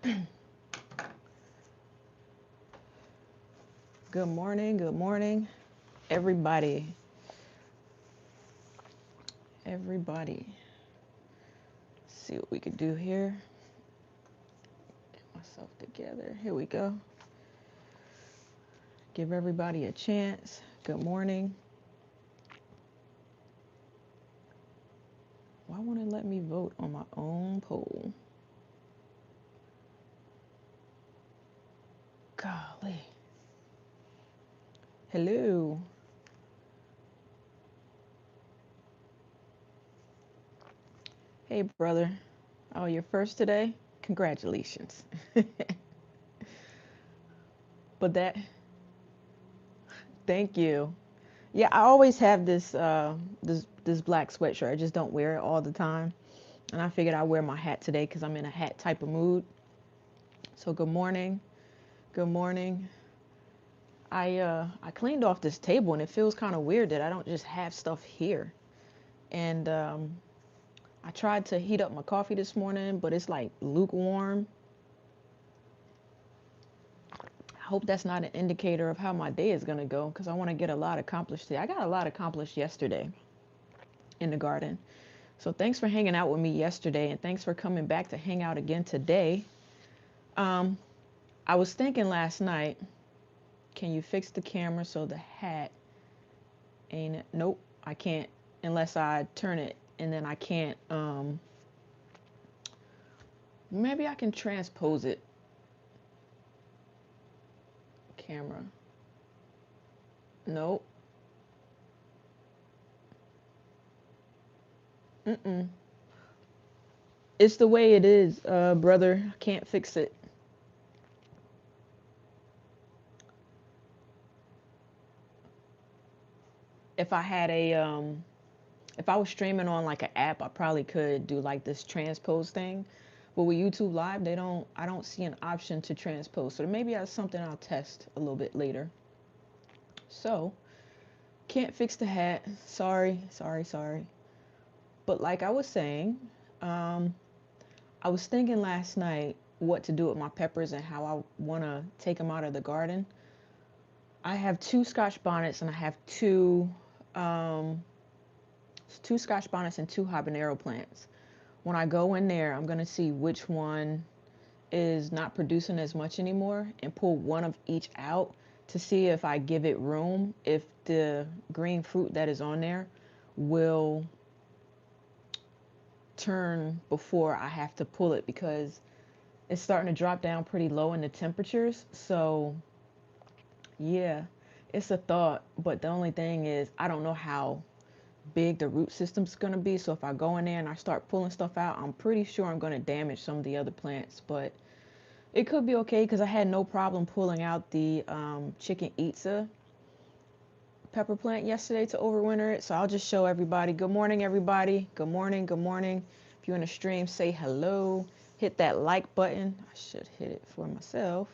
Good morning, everybody. Everybody. Let's see what we could do here. Get myself together. Here we go. Give everybody a chance. Good morning. Why won't it let me vote on my own poll? Golly. Hello. Hey, brother. Oh, you're first today? Congratulations. But thank you. Yeah, I always have this black sweatshirt. I just don't wear it all the time. And I figured I'd wear my hat today because I'm in a hat type of mood. So good morning. Good morning. I cleaned off this table and it feels kind of weird that I don't just have stuff here. And I tried to heat up my coffee this morning, but it's like lukewarm. I hope that's not an indicator of how my day is going to go because I want to get a lot accomplished today. I got a lot accomplished yesterday in the garden. So thanks for hanging out with me yesterday and thanks for coming back to hang out again today. Um, I was thinking last night, can you fix the camera so the hat ain't it? Nope, I can't unless I turn it and then I can't maybe I can transpose it. Camera. Nope. Mm-mm. It's the way it is, brother. I can't fix it. If I had a if I was streaming on like an app, I probably could do like this transpose thing. But with YouTube Live, I don't see an option to transpose. So maybe that's something I'll test a little bit later. So, can't fix the hat. Sorry, sorry, sorry. But like I was saying, um, I was thinking last night what to do with my peppers and how I want to take them out of the garden. I have two Scotch bonnets and I have um, two Scotch bonnets and two habanero plants. When I go in there, I'm going to see which one is not producing as much anymore and pull one of each out to see if I give it room, if the green fruit that is on there will turn before I have to pull it because it's starting to drop down pretty low in the temperatures. So, yeah, it's a thought, but the only thing is I don't know how big the root system's going to be. So if I go in there and I start pulling stuff out, I'm pretty sure I'm going to damage some of the other plants, but it could be okay because I had no problem pulling out the chicken itza pepper plant yesterday to overwinter it. So I'll just show everybody. Good morning, everybody. Good morning. Good morning. If you're in a stream, say hello. Hit that like button. I should hit it for myself.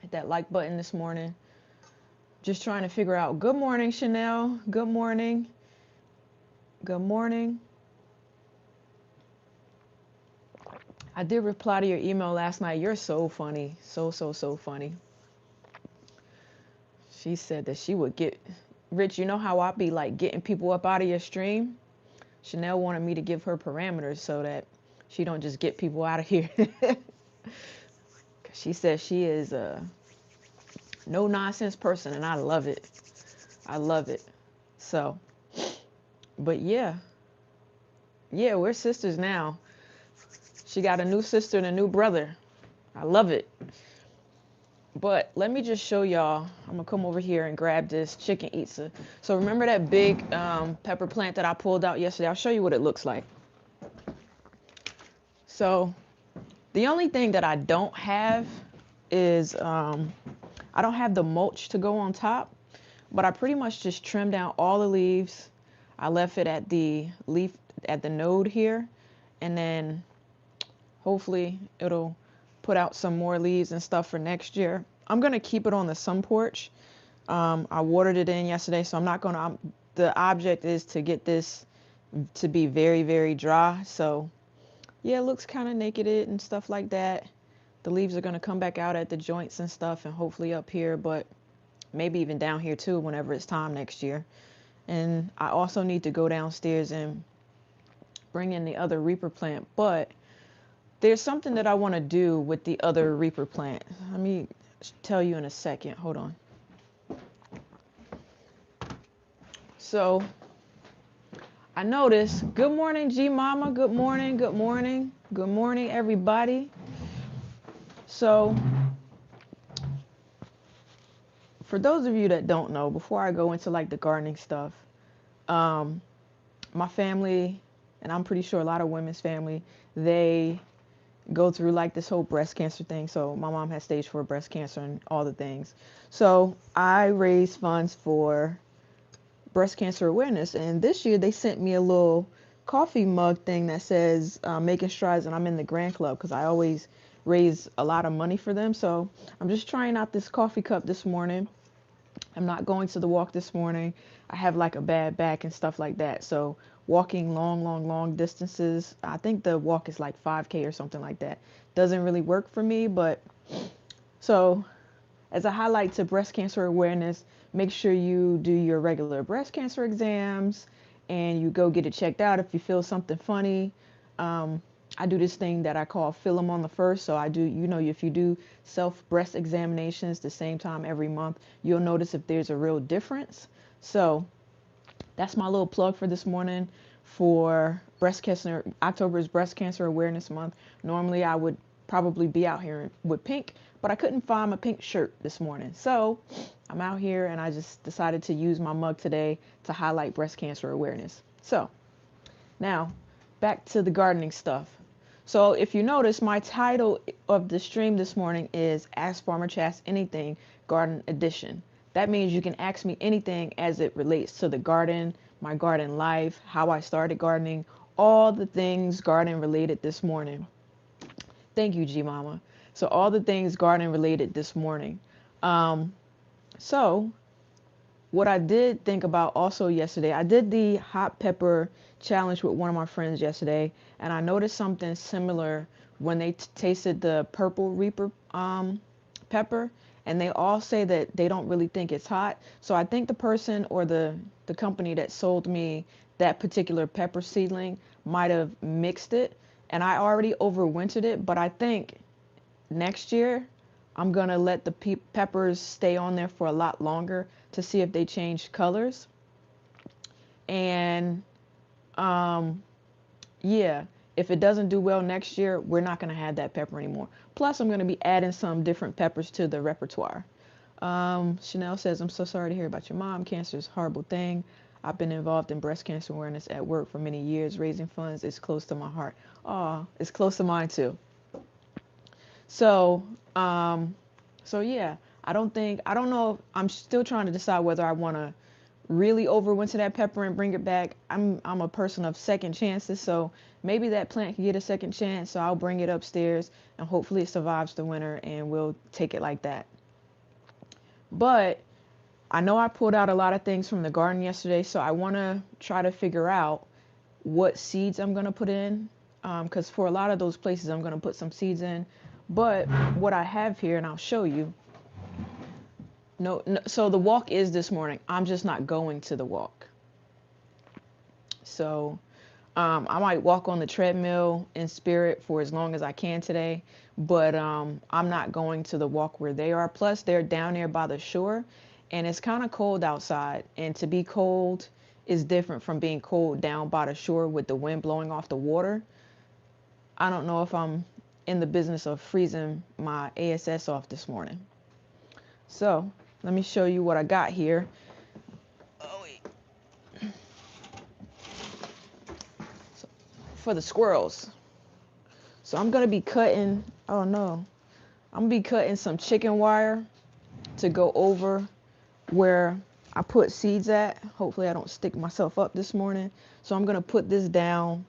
Hit that like button this morning. Just trying to figure out. Good morning, Chanel. Good morning. Good morning. I did reply to your email last night. You're so funny. So, so, so funny. She said that she would get Rich, you know how I be like getting people up out of your stream? Chanel wanted me to give her parameters so that she don't just get people out of here. She says she is a no nonsense person and I love it. I love it. So, but yeah. Yeah, we're sisters now. She got a new sister and a new brother. I love it. But let me just show y'all. I'm gonna come over here and grab this chicken itza. So remember that big pepper plant that I pulled out yesterday? I'll show you what it looks like. So the only thing that I don't have is I don't have the mulch to go on top, but I pretty much just trimmed down all the leaves. I left it at the leaf at the node here, and then hopefully it'll put out some more leaves and stuff for next year. I'm gonna keep it on the sun porch. I watered it in yesterday, so I'm not gonna. The object is to get this to be very, very dry. So yeah, it looks kind of naked and stuff like that. The leaves are going to come back out at the joints and stuff, and hopefully up here, but maybe even down here too whenever it's time next year. And I also need to go downstairs and bring in the other Reaper plant, but there's something that I want to do with the other Reaper plant. Let me tell you in a second. Hold on. So I noticed, good morning, G Mama. Good morning, good morning, good morning, everybody. So for those of you that don't know, before I go into like the gardening stuff, my family, and I'm pretty sure a lot of women's family, they go through like this whole breast cancer thing. So my mom has stage 4 breast cancer and all the things. So I raise funds for breast cancer awareness. And this year they sent me a little coffee mug thing that says making strides, and I'm in the Grand Club because I always raise a lot of money for them. So I'm just trying out this coffee cup this morning. I'm not going to the walk this morning. I have like a bad back and stuff like that. So walking long distances, I think the walk is like 5K or something like that, doesn't really work for me. But so as a highlight to breast cancer awareness, make sure you do your regular breast cancer exams and you go get it checked out if you feel something funny. I do this thing that I call feel 'em on the first. So I do, if you do self breast examinations the same time every month, you'll notice if there's a real difference. So that's my little plug for this morning for breast cancer. October is breast cancer awareness month. Normally I would probably be out here with pink, but I couldn't find my pink shirt this morning. So I'm out here and I just decided to use my mug today to highlight breast cancer awareness. So now back to the gardening stuff. So if you notice, my title of the stream this morning is Ask Farmer Chas Anything Garden Edition. That means you can ask me anything as it relates to the garden, my garden life, how I started gardening, all the things garden related this morning. Thank you, G Mama. So all the things garden related this morning. So what I did think about also yesterday, I did the hot pepper challenge with one of my friends yesterday, and I noticed something similar when they tasted the purple Reaper pepper, and they all say that they don't really think it's hot. So I think the person or the company that sold me that particular pepper seedling might have mixed it, and I already overwintered it, but I think next year I'm gonna let the peppers stay on there for a lot longer to see if they change colors. And yeah, if it doesn't do well next year, we're not gonna have that pepper anymore. Plus, I'm gonna be adding some different peppers to the repertoire. Chanel says, I'm so sorry to hear about your mom. Cancer is a horrible thing. I've been involved in breast cancer awareness at work for many years. Raising funds is close to my heart. Oh, it's close to mine too. So, yeah, I don't know. I'm still trying to decide whether I want to really overwinter that pepper and bring it back. I'm a person of second chances, so maybe that plant can get a second chance. So I'll bring it upstairs and hopefully it survives the winter and we'll take it like that. But I know I pulled out a lot of things from the garden yesterday, so I want to try to figure out what seeds I'm going to put in, because for a lot of those places I'm going to put some seeds in. But what I have here, and I'll show you. No, so the walk is this morning. I'm just not going to the walk. So I might walk on the treadmill in spirit for as long as I can today, but I'm not going to the walk where they are. Plus, they're down there by the shore, and it's kind of cold outside. And to be cold is different from being cold down by the shore with the wind blowing off the water. I don't know if I'm in the business of freezing my ASS off this morning. So let me show you what I got here. Oh, wait. So, for the squirrels. So I'm going to be cutting, oh no, I'm going to be cutting some chicken wire to go over where I put seeds at. Hopefully I don't stick myself up this morning. So I'm going to put this down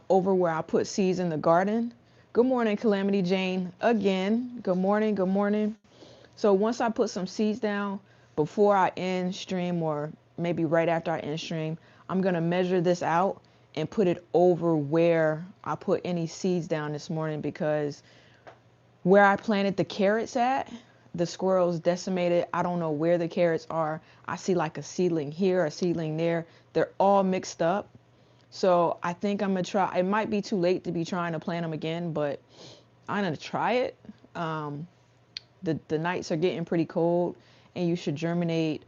over where I put seeds in the garden. Good morning, Calamity Jane. Again, good morning, good morning. So once I put some seeds down, before I end stream or maybe right after I end stream, I'm going to measure this out and put it over where I put any seeds down this morning, because where I planted the carrots at, the squirrels decimated. I don't know where the carrots are. I see like a seedling here, a seedling there. They're all mixed up. So I think I'm gonna try. It might be too late to be trying to plant them again, but I'm gonna try it. Um, the nights are getting pretty cold, and you should germinate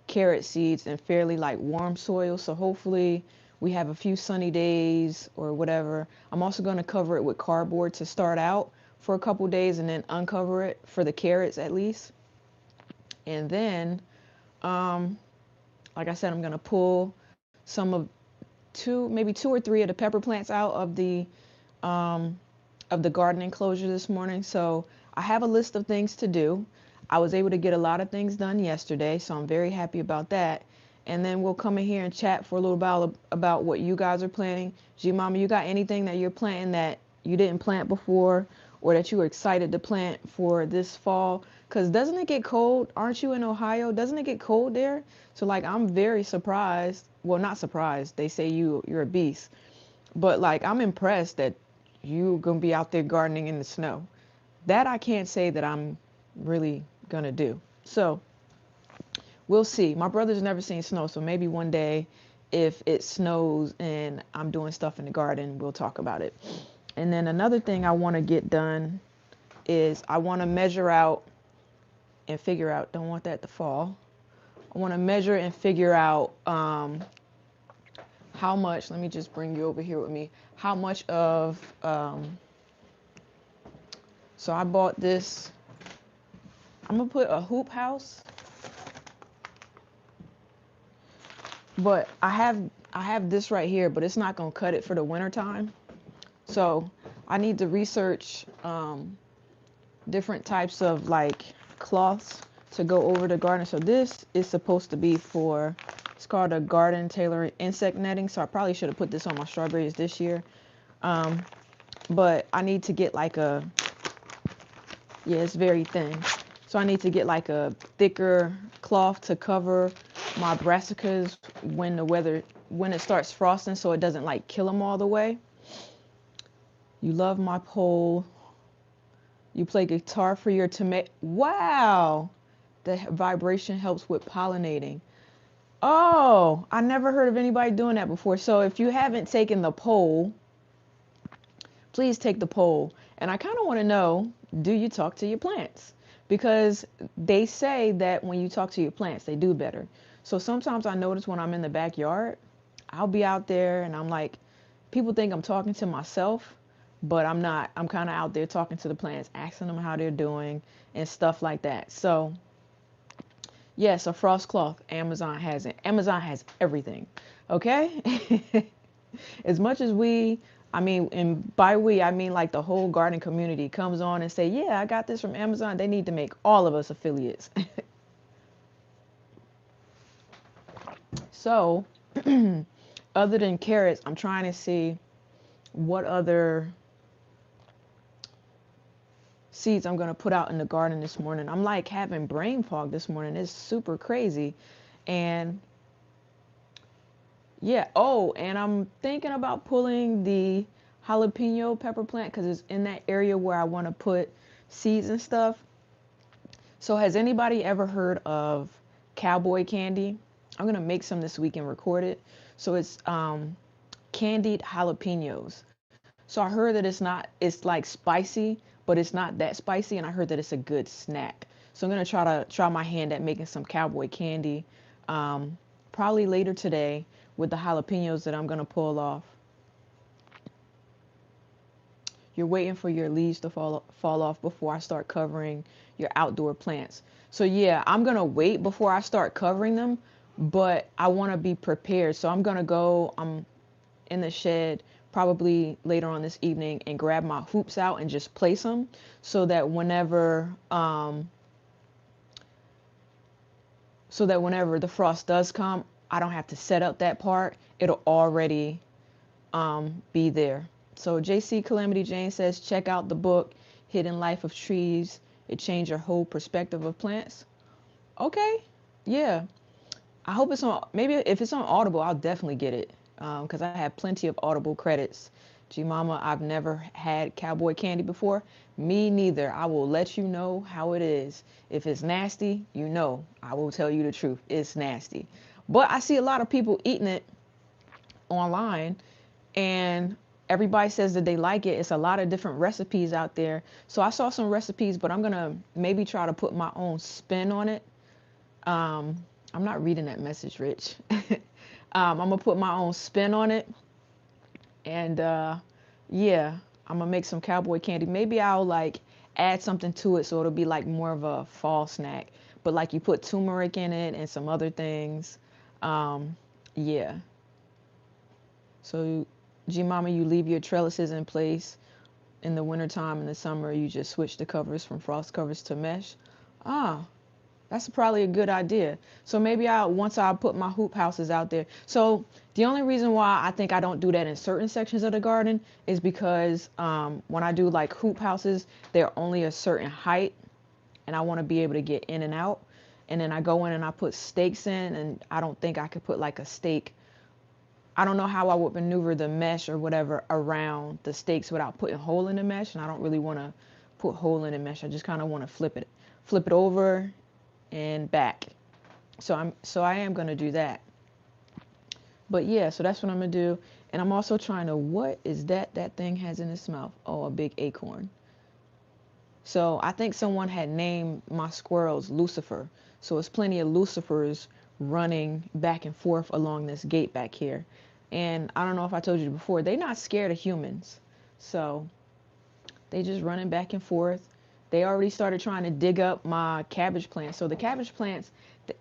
carrot seeds in fairly like warm soil. So hopefully we have a few sunny days or whatever. I'm also going to cover it with cardboard to start out for a couple days, and then uncover it for the carrots at least. And then, um, like I said, I'm going to pull some of maybe two or three of the pepper plants out um, of the garden enclosure this morning. So I have a list of things to do. I was able to get a lot of things done yesterday, so I'm very happy about that. And then we'll come in here and chat for a little while about what you guys are planning. G Mama, you got anything that you're planting that you didn't plant before, or that you were excited to plant for this fall? Because doesn't it get cold? Aren't you in Ohio? Doesn't it get cold there? So like, I'm very surprised. Well, not surprised. They say you're a beast. But like, I'm impressed that you gonna be out there gardening in the snow. That I can't say that I'm really gonna do. So we'll see. My brother's never seen snow, so maybe one day if it snows and I'm doing stuff in the garden, we'll talk about it. And then another thing I want to get done is I want to measure out and figure out, don't want that to fall. I want to measure and figure out how much, let me just bring you over here with me, how much of, so I bought this, I'm going to put a hoop house, but I have this right here, but it's not going to cut it for the winter time. So I need to research different types of like cloths to go over the garden. So this is supposed to be for, it's called a garden tailoring insect netting. So I probably should have put this on my strawberries this year. But I need to get like a, yeah, it's very thin. So I need to get like a thicker cloth to cover my brassicas when it starts frosting, so it doesn't like kill them all the way. You love my pole. You play guitar for your tomato. Wow. The vibration helps with pollinating. Oh, I never heard of anybody doing that before. So if you haven't taken the poll, please take the poll. And I kind of want to know, do you talk to your plants? Because they say that when you talk to your plants, they do better. So sometimes I notice when I'm in the backyard, I'll be out there and I'm like, people think I'm talking to myself, but I'm not. I'm kind of out there talking to the plants, asking them how they're doing and stuff like that. So yes, a frost cloth. Amazon has it. Amazon has everything. Okay. As much as I mean, and by we, I mean like the whole garden community comes on and say, yeah, I got this from Amazon. They need to make all of us affiliates. So other than carrots, I'm trying to see what other seeds I'm going to put out in the garden this morning. I'm like having brain fog this morning. It's super crazy. And yeah, oh, and I'm thinking about pulling the jalapeno pepper plant because it's in that area where I want to put seeds and stuff. So has anybody ever heard of cowboy candy? I'm going to make some this week and record it. So it's candied jalapenos. So I heard that it's like spicy, but it's not that spicy. And I heard that it's a good snack. So I'm going to try my hand at making some cowboy candy probably later today with the jalapenos that I'm going to pull off. You're waiting for your leaves to fall off before I start covering your outdoor plants. So yeah, I'm going to wait before I start covering them, but I want to be prepared. So I'm in the shed probably later on this evening and grab my hoops out and just place them so that whenever the frost does come, I don't have to set up that part. It'll already be there. So JC Calamity Jane says, check out the book, Hidden Life of Trees. It changed your whole perspective of plants. Okay. Yeah. I hope it's on. Maybe if it's on Audible, I'll definitely get it. Because I have plenty of Audible credits. G Mama, I've never had cowboy candy before. Me neither. I will let you know how it is. If it's nasty, you know, I will tell you the truth. It's nasty. But I see a lot of people eating it online, and everybody says that they like it. It's a lot of different recipes out there. So I saw some recipes, but I'm gonna maybe try to put my own spin on it. I'm not reading that message, Rich. I'm gonna put my own spin on it, and yeah, I'm gonna make some cowboy candy. Maybe I'll like add something to it so it'll be like more of a fall snack. But like you put turmeric in it and some other things. Yeah. So, G Mama, you leave your trellises in place in the wintertime. In the summer, you just switch the covers from frost covers to mesh. Ah, that's probably a good idea. So maybe once I put my hoop houses out there. So the only reason why I think I don't do that in certain sections of the garden is because when I do like hoop houses, they're only a certain height, and I want to be able to get in and out. And then I go in and I put stakes in, and I don't think I could put like a stake. I don't know how I would maneuver the mesh or whatever around the stakes without putting a hole in the mesh, and I don't really want to put a hole in the mesh. I just kind of want to flip it over and back. So I am gonna do that. But yeah, so that's what I'm gonna do. And I'm also trying to, what is that thing has in its mouth? Oh, a big acorn. So I think someone had named my squirrels Lucifer. So it's plenty of Lucifers running back and forth along this gate back here. And I don't know if I told you before, they're not scared of humans. So they just running back and forth. They already started trying to dig up my cabbage plants. So the cabbage plants,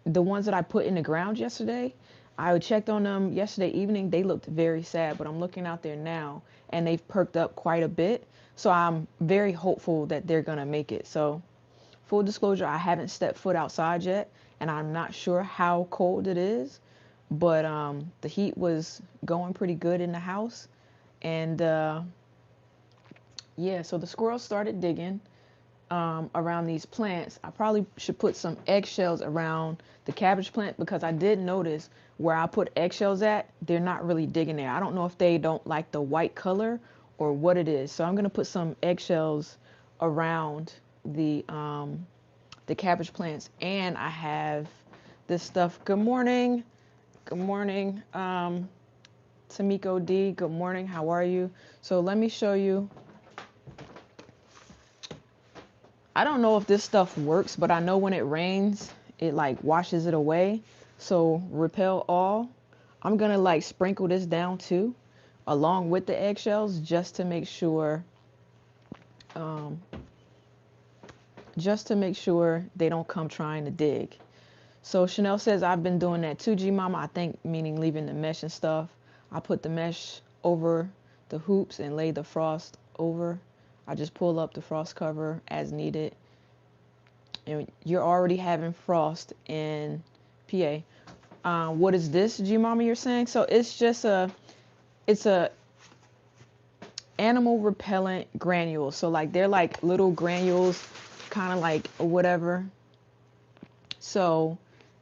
the ones that I put in the ground yesterday, I checked on them yesterday evening. They looked very sad, but I'm looking out there now and they've perked up quite a bit. So I'm very hopeful that they're going to make it. So full disclosure, I haven't stepped foot outside yet, and I'm not sure how cold it is, but the heat was going pretty good in the house. And yeah, so the squirrels started digging around these plants. I probably should put some eggshells around the cabbage plant because I did notice where I put eggshells at, they're not really digging there. I don't know if they don't like the white color or what it is. So I'm gonna put some eggshells around the cabbage plants, and I have this stuff. Good morning. Good morning, Tamiko D. Good morning. How are you? So let me show you. I don't know if this stuff works, but I know when it rains, it like washes it away. So repel all. I'm gonna like sprinkle this down too, along with the eggshells, um, just to make sure they don't come trying to dig. So Chanel says, I've been doing that too, G Mama. I think meaning leaving the mesh and stuff. I put the mesh over the hoops and lay the frost over. I just pull up the frost cover as needed. And you're already having frost in PA. What is this, G Mama, you're saying? So it's a animal repellent granules. So like they're like little granules, kind of like whatever. So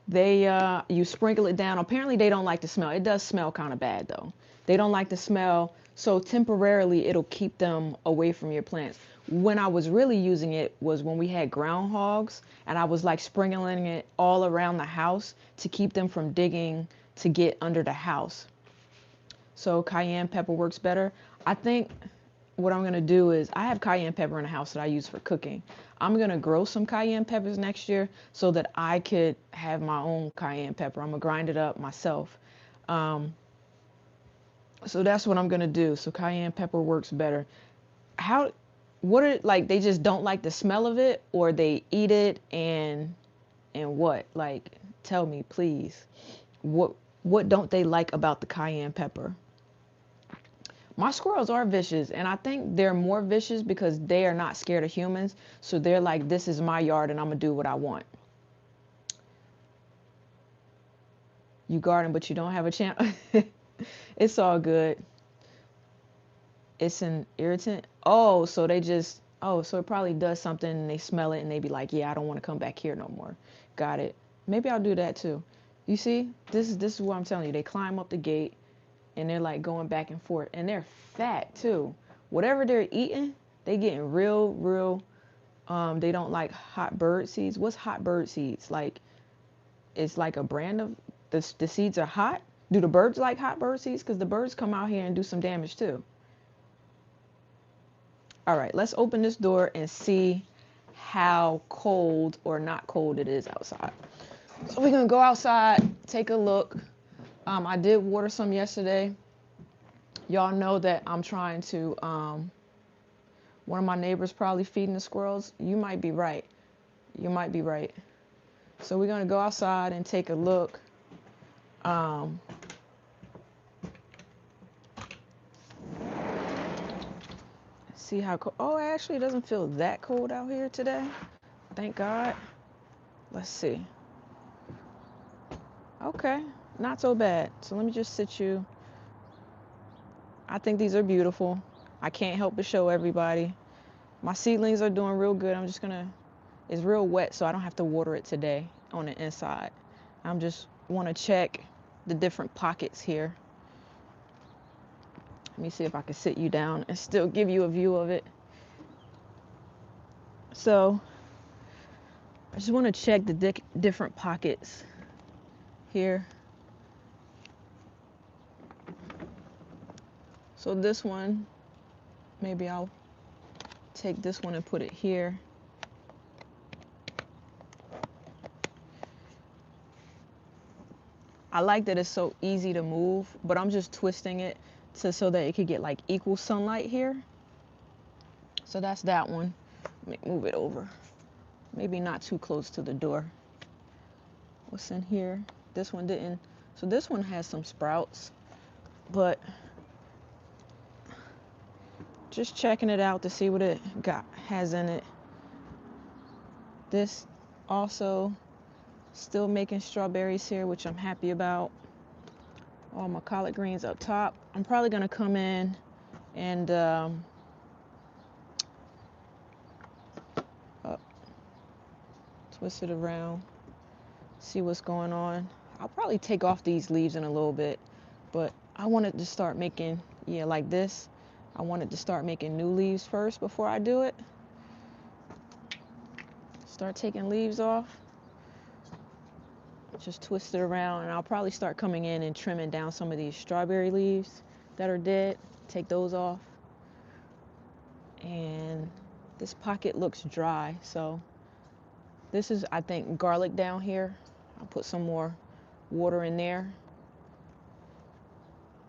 they you sprinkle it down. Apparently they don't like the smell. It does smell kind of bad though. They don't like the smell. So temporarily it'll keep them away from your plants. When I was really using it was when we had groundhogs, and I was like sprinkling it all around the house to keep them from digging to get under the house. So cayenne pepper works better. I think what I'm gonna do is, I have cayenne pepper in the house that I use for cooking. I'm gonna grow some cayenne peppers next year so that I could have my own cayenne pepper. I'm gonna grind it up myself. Um, so that's what I'm gonna do. So cayenne pepper works better. How, what are, like, they just don't like the smell of it, or they eat it and what? Like, tell me, please. What what don't they like about the cayenne pepper? My squirrels are vicious, and I think they're more vicious because they are not scared of humans. So they're like, this is my yard and I'm gonna do what I want. You garden, but you don't have a channel. It's all good. It's an irritant. Oh, so they just, oh, so it probably does something and they smell it and they be like, yeah, I don't want to come back here no more. Got it. Maybe I'll do that too. You see, this is what I'm telling you. They climb up the gate and they're like going back and forth, and they're fat too. Whatever they're eating, they getting real. They don't like hot bird seeds. What's hot bird seeds? Like, it's like a brand of the seeds are hot. Do the birds like hot bird seeds? Because the birds come out here and do some damage too. All right, let's open this door and see how cold or not cold it is outside. So we're gonna go outside, take a look. I did water some yesterday. Y'all know that I'm trying to, one of my neighbors probably feeding the squirrels. You might be right. You might be right. So we're gonna go outside and take a look. See how cold. Oh, actually, it doesn't feel that cold out here today. Thank God. Let's see. Okay, not so bad. So let me just sit you. I think these are beautiful. I can't help but show everybody. My seedlings are doing real good. I'm just gonna, it's real wet, so I don't have to water it today on the inside. I'm just want to check the different pockets here. Let me see if I can sit you down and still give you a view of it. So I just want to check the different pockets here. So this one, maybe I'll take this one and put it here. I like that it's so easy to move, but I'm just twisting it so that it could get like equal sunlight here. So that's that one. Let me move it over. Maybe not too close to the door. What's in here? This one didn't. So this one has some sprouts, but just checking it out to see what it has in it. This also still making strawberries here, which I'm happy about. All my collard greens up top. I'm probably gonna come in and twist it around, see what's going on. I'll probably take off these leaves in a little bit, but I wanted to start making, yeah, like this. I wanted to start making new leaves first before I do it. Start taking leaves off. Just twist it around, and I'll probably start coming in and trimming down some of these strawberry leaves that are dead. Take those off. And this pocket looks dry, so this is, I think, garlic down here. I'll put some more water in there.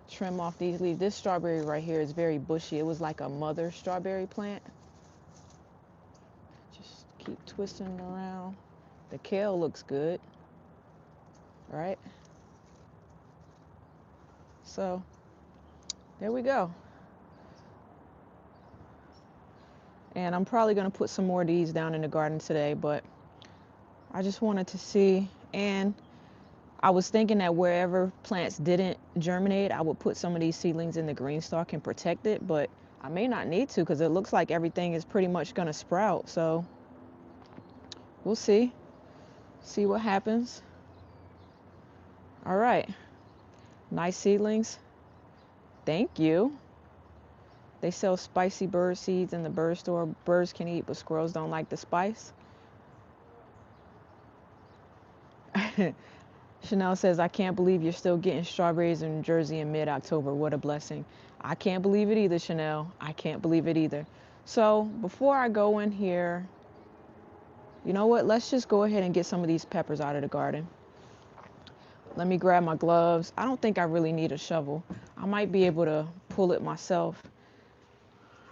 Trim off these leaves. This strawberry right here is very bushy. It was like a mother strawberry plant. Just keep twisting it around. The kale looks good. Right? So there we go. And I'm probably going to put some more of these down in the garden today, but I just wanted to see. And I was thinking that wherever plants didn't germinate, I would put some of these seedlings in the green stalk and protect it, but I may not need to because it looks like everything is pretty much going to sprout. So we'll see what happens. All right, nice seedlings. Thank you. They sell spicy bird seeds in the bird store. Birds can eat, but squirrels don't like the spice. Chanel says, I can't believe you're still getting strawberries in New Jersey in mid-October. What a blessing. I can't believe it either, Chanel. I can't believe it either. So before I go in here, you know what? Let's just go ahead and get some of these peppers out of the garden. Let me grab my gloves. I don't think I really need a shovel. I might be able to pull it myself.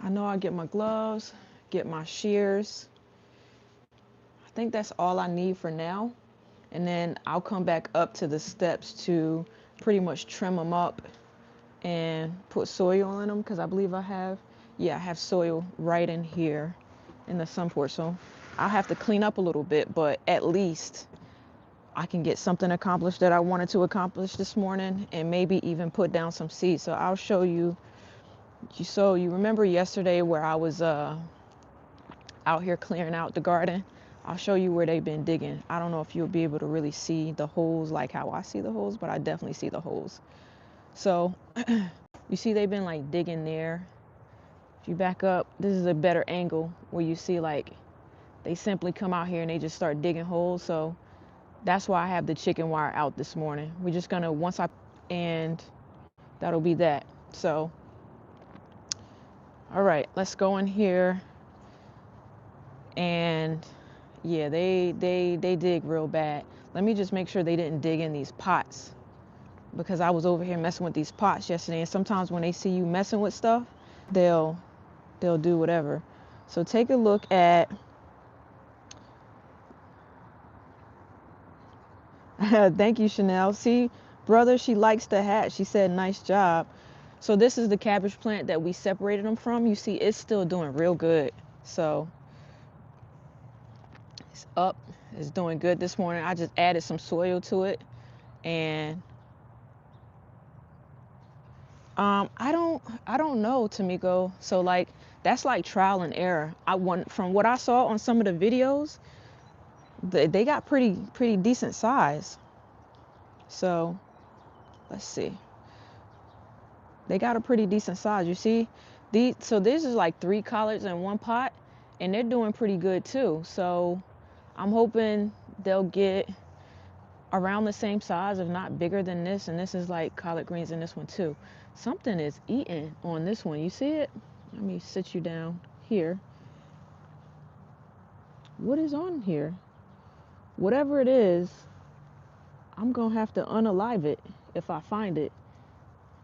I know I'll get my gloves, get my shears. I think that's all I need for now. And then I'll come back up to the steps to pretty much trim them up and put soil in them, because I believe I have soil right in here in the sun porch. So I'll have to clean up a little bit, but at least I can get something accomplished that I wanted to accomplish this morning, and maybe even put down some seeds. So I'll show you. So you remember yesterday where I was out here clearing out the garden? I'll show you where they've been digging. I don't know if you'll be able to really see the holes like how I see the holes, but I definitely see the holes. So you see they've been like digging there. If you back up, this is a better angle where you see like they simply come out here and they just start digging holes. So that's why I have the chicken wire out this morning. We're just gonna, and that'll be that. So, all right, let's go in here. And yeah, they dig real bad. Let me just make sure they didn't dig in these pots, because I was over here messing with these pots yesterday, and sometimes when they see you messing with stuff, they'll do whatever. So take a look at thank you, Chanel. See, brother, she likes the hat. She said nice job. So this is the cabbage plant that we separated them from. You see it's still doing real good. So it's up. It's doing good this morning. I just added some soil to it, and I don't know, Tamiko. So like that's like trial and error. From what I saw on some of the videos, they got pretty decent size. So let's see. They got a pretty decent size. You see, so this is like 3 collards in one pot, and they're doing pretty good too. So I'm hoping they'll get around the same size, if not bigger than this. And this is like collard greens in this one too. Something is eating on this one. You see it? Let me sit you down here. What is on here? Whatever it is, I'm gonna have to unalive it if I find it.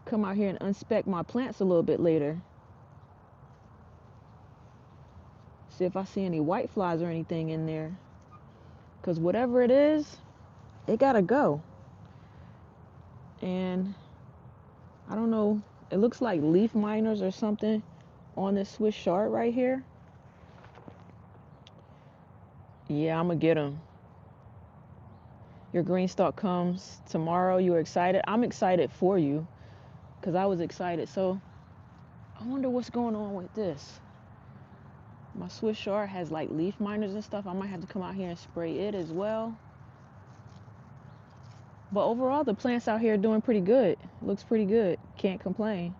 Come out here and unspec my plants a little bit later. See if I see any white flies or anything in there. Because whatever it is, it gotta go. And I don't know, it looks like leaf miners or something on this Swiss chard right here. Yeah, I'm gonna get them. Your green stalk comes tomorrow. You're excited? I'm excited for you, because I was excited. So I wonder what's going on with this. My Swiss chard has like leaf miners and stuff. I might have to come out here and spray it as well. But overall, the plants out here are doing pretty good. Looks pretty good. Can't complain.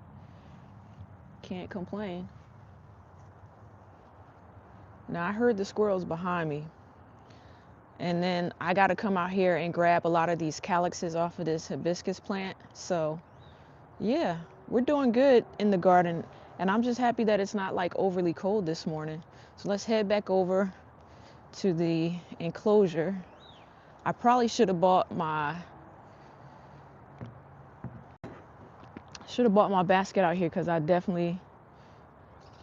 Can't complain. Now I heard the squirrels behind me. And then I got to come out here and grab a lot of these calyxes off of this hibiscus plant. So yeah, we're doing good in the garden. And I'm just happy that it's not like overly cold this morning. So let's head back over to the enclosure. I probably should have bought my basket out here, because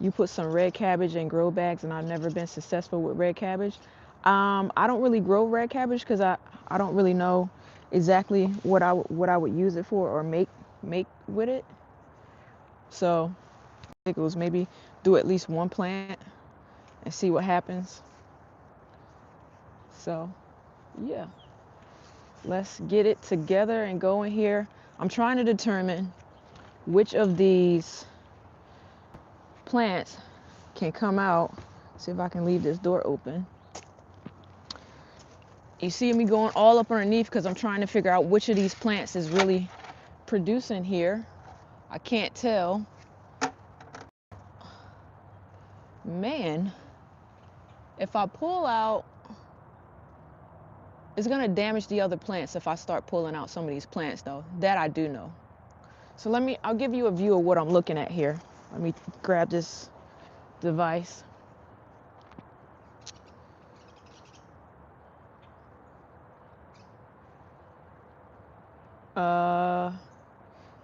you put some red cabbage in grow bags, and I've never been successful with red cabbage. I don't really grow red cabbage because I don't really know exactly what I would use it for or make with it. So I think it was maybe do at least one plant and see what happens. So yeah, let's get it together and go in here. I'm trying to determine which of these plants can come out. See if I can leave this door open. You see me going all up underneath because I'm trying to figure out which of these plants is really producing here. I can't tell. Man, if I pull out, it's gonna damage the other plants if I start pulling out some of these plants though. That I do know. So I'll give you a view of what I'm looking at here. Let me grab this device.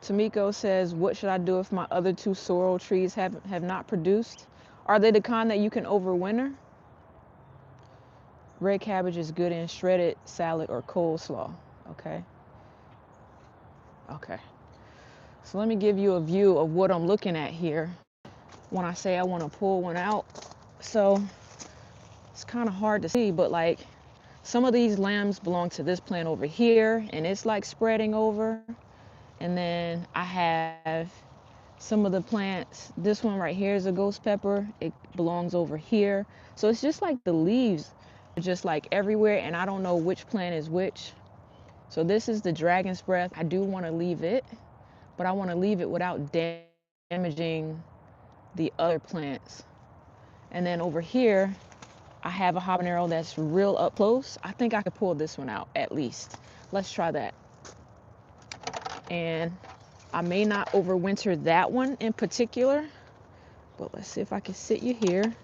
Tamiko says, what should I do if my other 2 sorrel trees have not produced? Are they the kind that you can overwinter? Red cabbage is good in shredded salad or coleslaw. Okay. Okay. So let me give you a view of what I'm looking at here when I say I want to pull one out. So it's kind of hard to see, but like some of these lambs belong to this plant over here, and it's like spreading over. And then I have some of the plants. This one right here is a ghost pepper. It belongs over here. So it's just like the leaves just like everywhere, and I don't know which plant is which. So this is the dragon's breath. I do want to leave it, but I want to leave it without damaging the other plants. And then over here, I have a habanero that's real up close. I think I could pull this one out at least. Let's try that. And I may not overwinter that one in particular, but let's see if I can sit you here.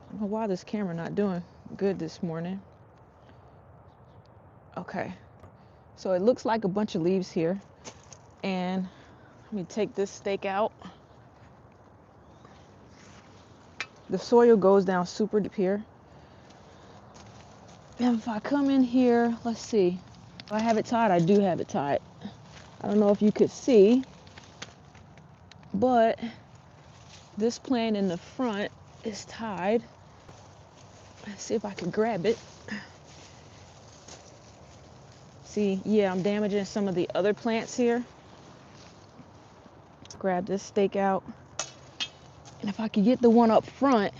I don't know why this camera not doing good this morning. Okay, so it looks like a bunch of leaves here. And let me take this stake out. The soil goes down super deep here. And if I come in here, let's see. Do I have it tied? I do have it tied. I don't know if you could see, but this plant in the front is tied. Let's see if I can grab it. See, yeah, I'm damaging some of the other plants here. Grab this stake out. And if I could get the one up front,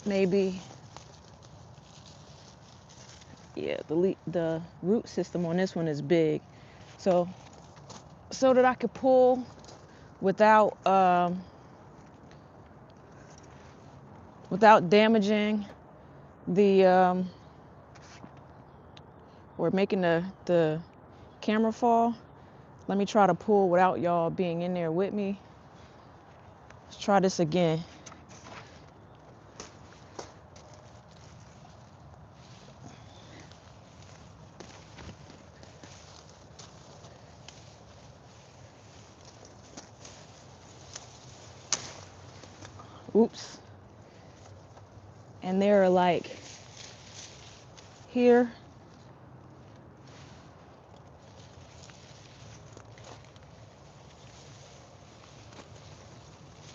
maybe, yeah, the root system on this one is big. So that I could pull without damaging the or making the camera fall. Let me try to pull without y'all being in there with me. Let's try this again. Oops. And they're like here.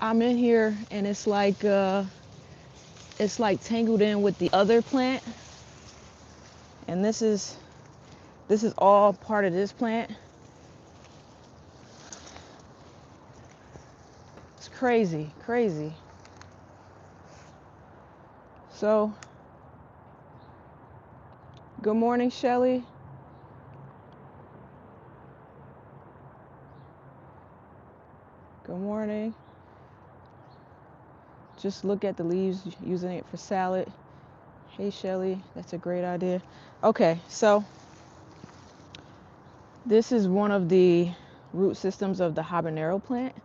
I'm in here and it's like tangled in with the other plant. And this is all part of this plant. It's crazy, crazy. So, good morning, Shelly. Good morning. Just look at the leaves, using it for salad. Hey, Shelly, that's a great idea. Okay, so this is one of the root systems of the habanero plant.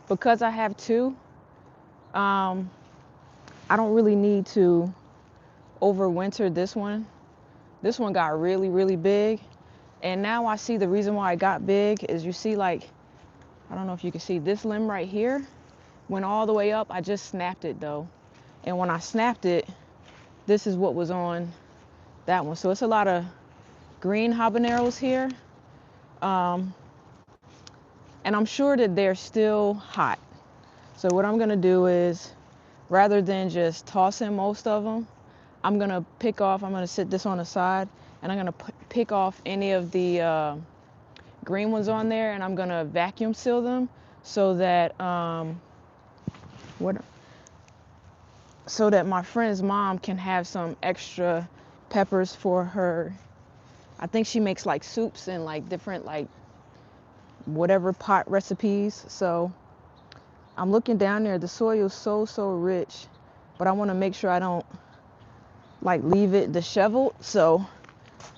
Because I have two, I don't really need to overwinter this one. This one got really, really big. And now I see the reason why it got big is you see, like, I don't know if you can see this limb right here went all the way up. I just snapped it though. And when I snapped it, this is what was on that one. So it's a lot of green habaneros here. And I'm sure that they're still hot. So what I'm gonna do is, rather than just tossing most of them, I'm gonna sit this on the side, and I'm gonna pick off any of the green ones on there, and I'm gonna vacuum seal them so that so that my friend's mom can have some extra peppers for her. I think she makes like soups and like different like whatever pot recipes. So I'm looking down there. The soil is so rich, but I want to make sure I don't like leave it disheveled. So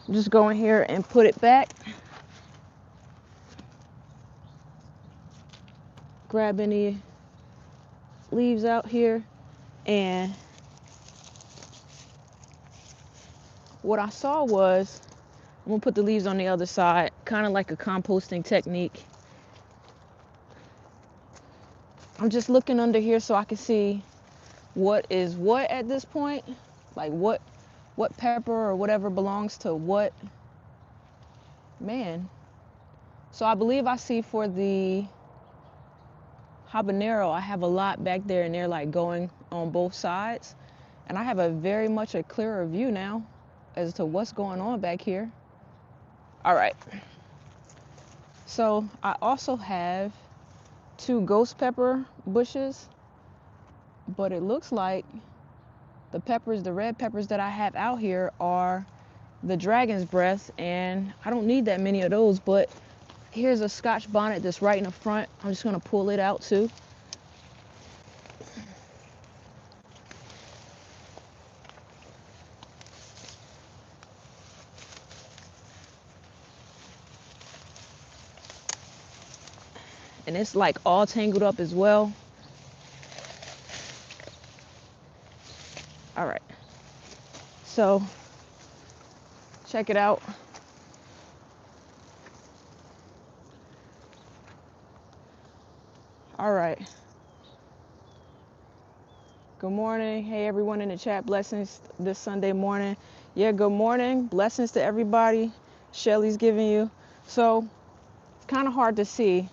I'm just go in here and put it back. Grab any leaves out here, and what I saw was, I'm gonna put the leaves on the other side, kind of like a composting technique. I'm just looking under here so I can see what is what at this point, like what pepper or whatever belongs to what man. So I believe I see for the habanero, I have a lot back there, and they're like going on both sides, and I have a very much a clearer view now. as to what's going on back here. All right. So I also have 2 ghost pepper bushes, but it looks like the red peppers that I have out here are the dragon's breath, and I don't need that many of those, but here's a Scotch bonnet that's right in the front. I'm just gonna pull it out too. And it's like all tangled up as well. All right, so check it out. All right. Good morning. Hey, everyone in the chat. Blessings this Sunday morning. Yeah, good morning. Blessings to everybody. Shelly's giving you. So it's kind of hard to see.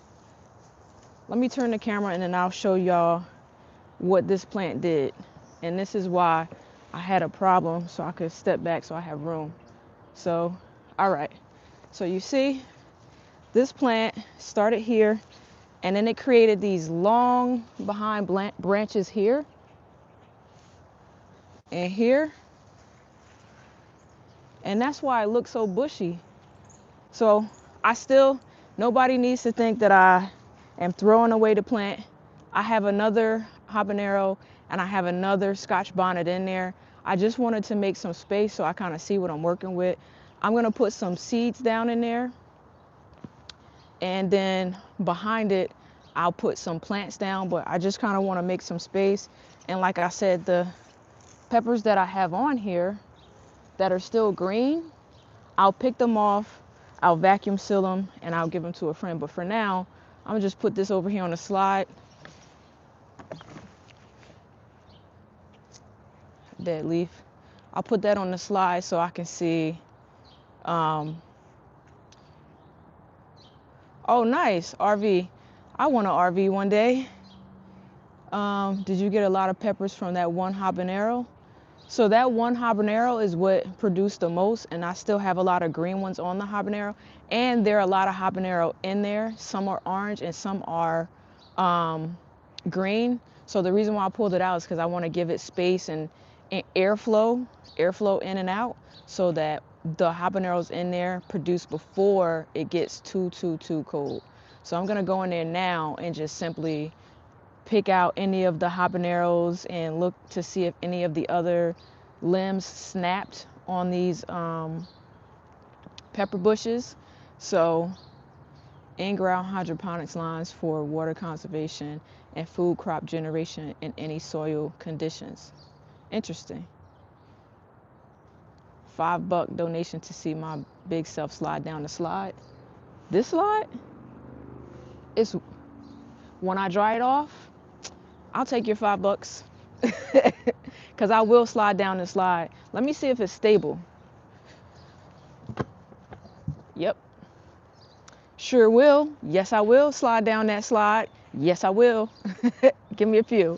Let me turn the camera and then I'll show y'all what this plant did. And this is why I had a problem, so I could step back so I have room. So, all right. So you see, this plant started here, and then it created these long behind branches here and here. And that's why it looks so bushy. So nobody needs to think that I am throwing away the plant. I have another habanero and I have another Scotch bonnet in there. I just wanted to make some space so I kind of see what I'm working with. I'm gonna put some seeds down in there, and then behind it, I'll put some plants down, but I just kind of want to make some space. And like I said, the peppers that I have on here that are still green, I'll pick them off, I'll vacuum seal them, and I'll give them to a friend. But for now, I'm gonna just put this over here on the slide. Dead leaf. I'll put that on the slide so I can see. Oh, nice, RV. I want an RV one day. Did you get a lot of peppers from that one habanero? So that one habanero is what produced the most, and I still have a lot of green ones on the habanero, and there are a lot of habanero in there. Some are orange and some are green. So the reason why I pulled it out is because I want to give it space and airflow in and out, so that the habaneros in there produce before it gets too cold. So I'm gonna go in there now and just simply pick out any of the habaneros and look to see if any of the other limbs snapped on these pepper bushes. So in-ground hydroponics lines for water conservation and food crop generation in any soil conditions. Interesting. $5 donation to see my big self slide down the slide. This slide is, when I dry it off, I'll take your $5 because I will slide down the slide. Let me see if it's stable. Yep. Sure will. Yes, I will slide down that slide. Yes, I will. Give me a few.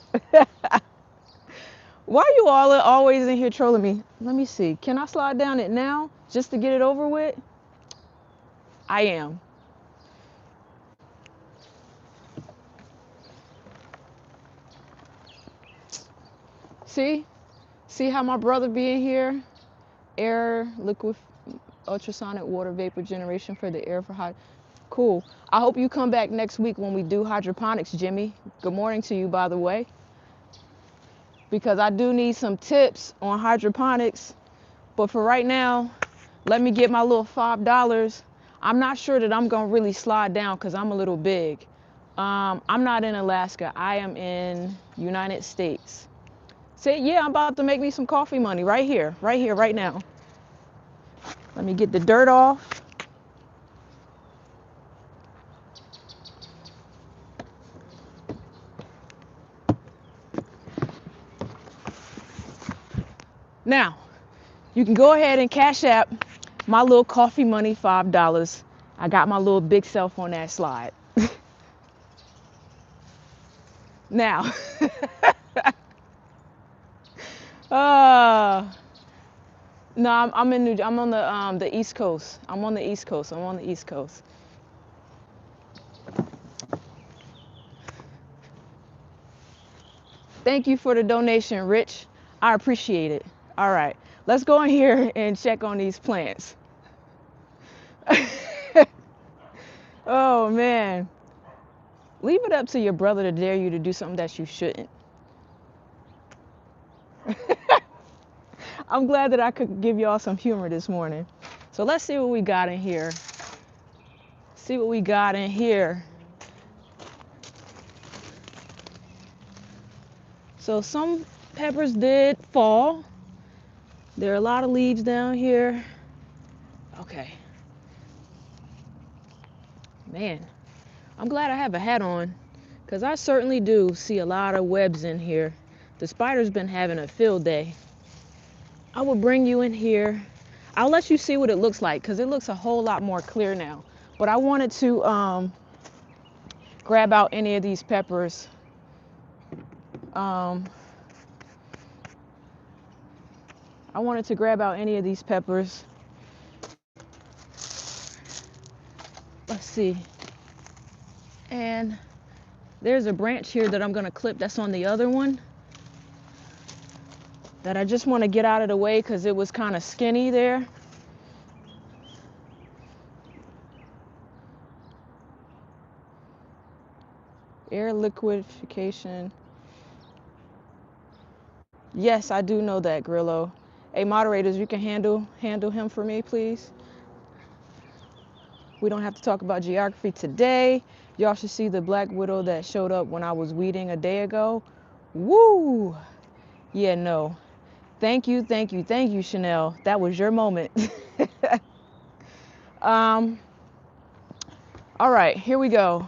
Why are you all always in here trolling me? Let me see. Can I slide down it now just to get it over with? I am. See how my brother being here? Air, liquid, ultrasonic water vapor generation for the air for hot. Cool. I hope you come back next week when we do hydroponics, Jimmy. Good morning to you, by the way. Because I do need some tips on hydroponics. But for right now, let me get my little $5. I'm not sure that I'm gonna really slide down because I'm a little big. I'm not in Alaska. I am in United States. Say, yeah, I'm about to make me some coffee money right here, right now. Let me get the dirt off. Now, you can go ahead and cash app my little coffee money, $5. I got my little big self on that slide. Now, No, I'm on the East Coast. I'm on the East Coast. I'm on the East Coast. Thank you for the donation, Rich. I appreciate it. All right, let's go in here and check on these plants. Oh man, leave it up to your brother to dare you to do something that you shouldn't. I'm glad that I could give y'all some humor this morning. So let's see what we got in here. See what we got in here. So some peppers did fall. There are a lot of leaves down here. Okay. Man, I'm glad I have a hat on because I certainly do see a lot of webs in here. The spider's been having a field day. I will bring you in here. I'll let you see what it looks like because it looks a whole lot more clear now. But I wanted to grab out any of these peppers. I wanted to grab out any of these peppers. Let's see. And there's a branch here that I'm gonna clip that's on the other one that I just want to get out of the way because it was kind of skinny there. Air liquefaction. Yes, I do know that, Grillo. Hey, moderators, you can handle him for me, please. We don't have to talk about geography today. Y'all should see the black widow that showed up when I was weeding a day ago. Woo! Yeah, no. Thank you, Chanel. That was your moment. All right, here we go.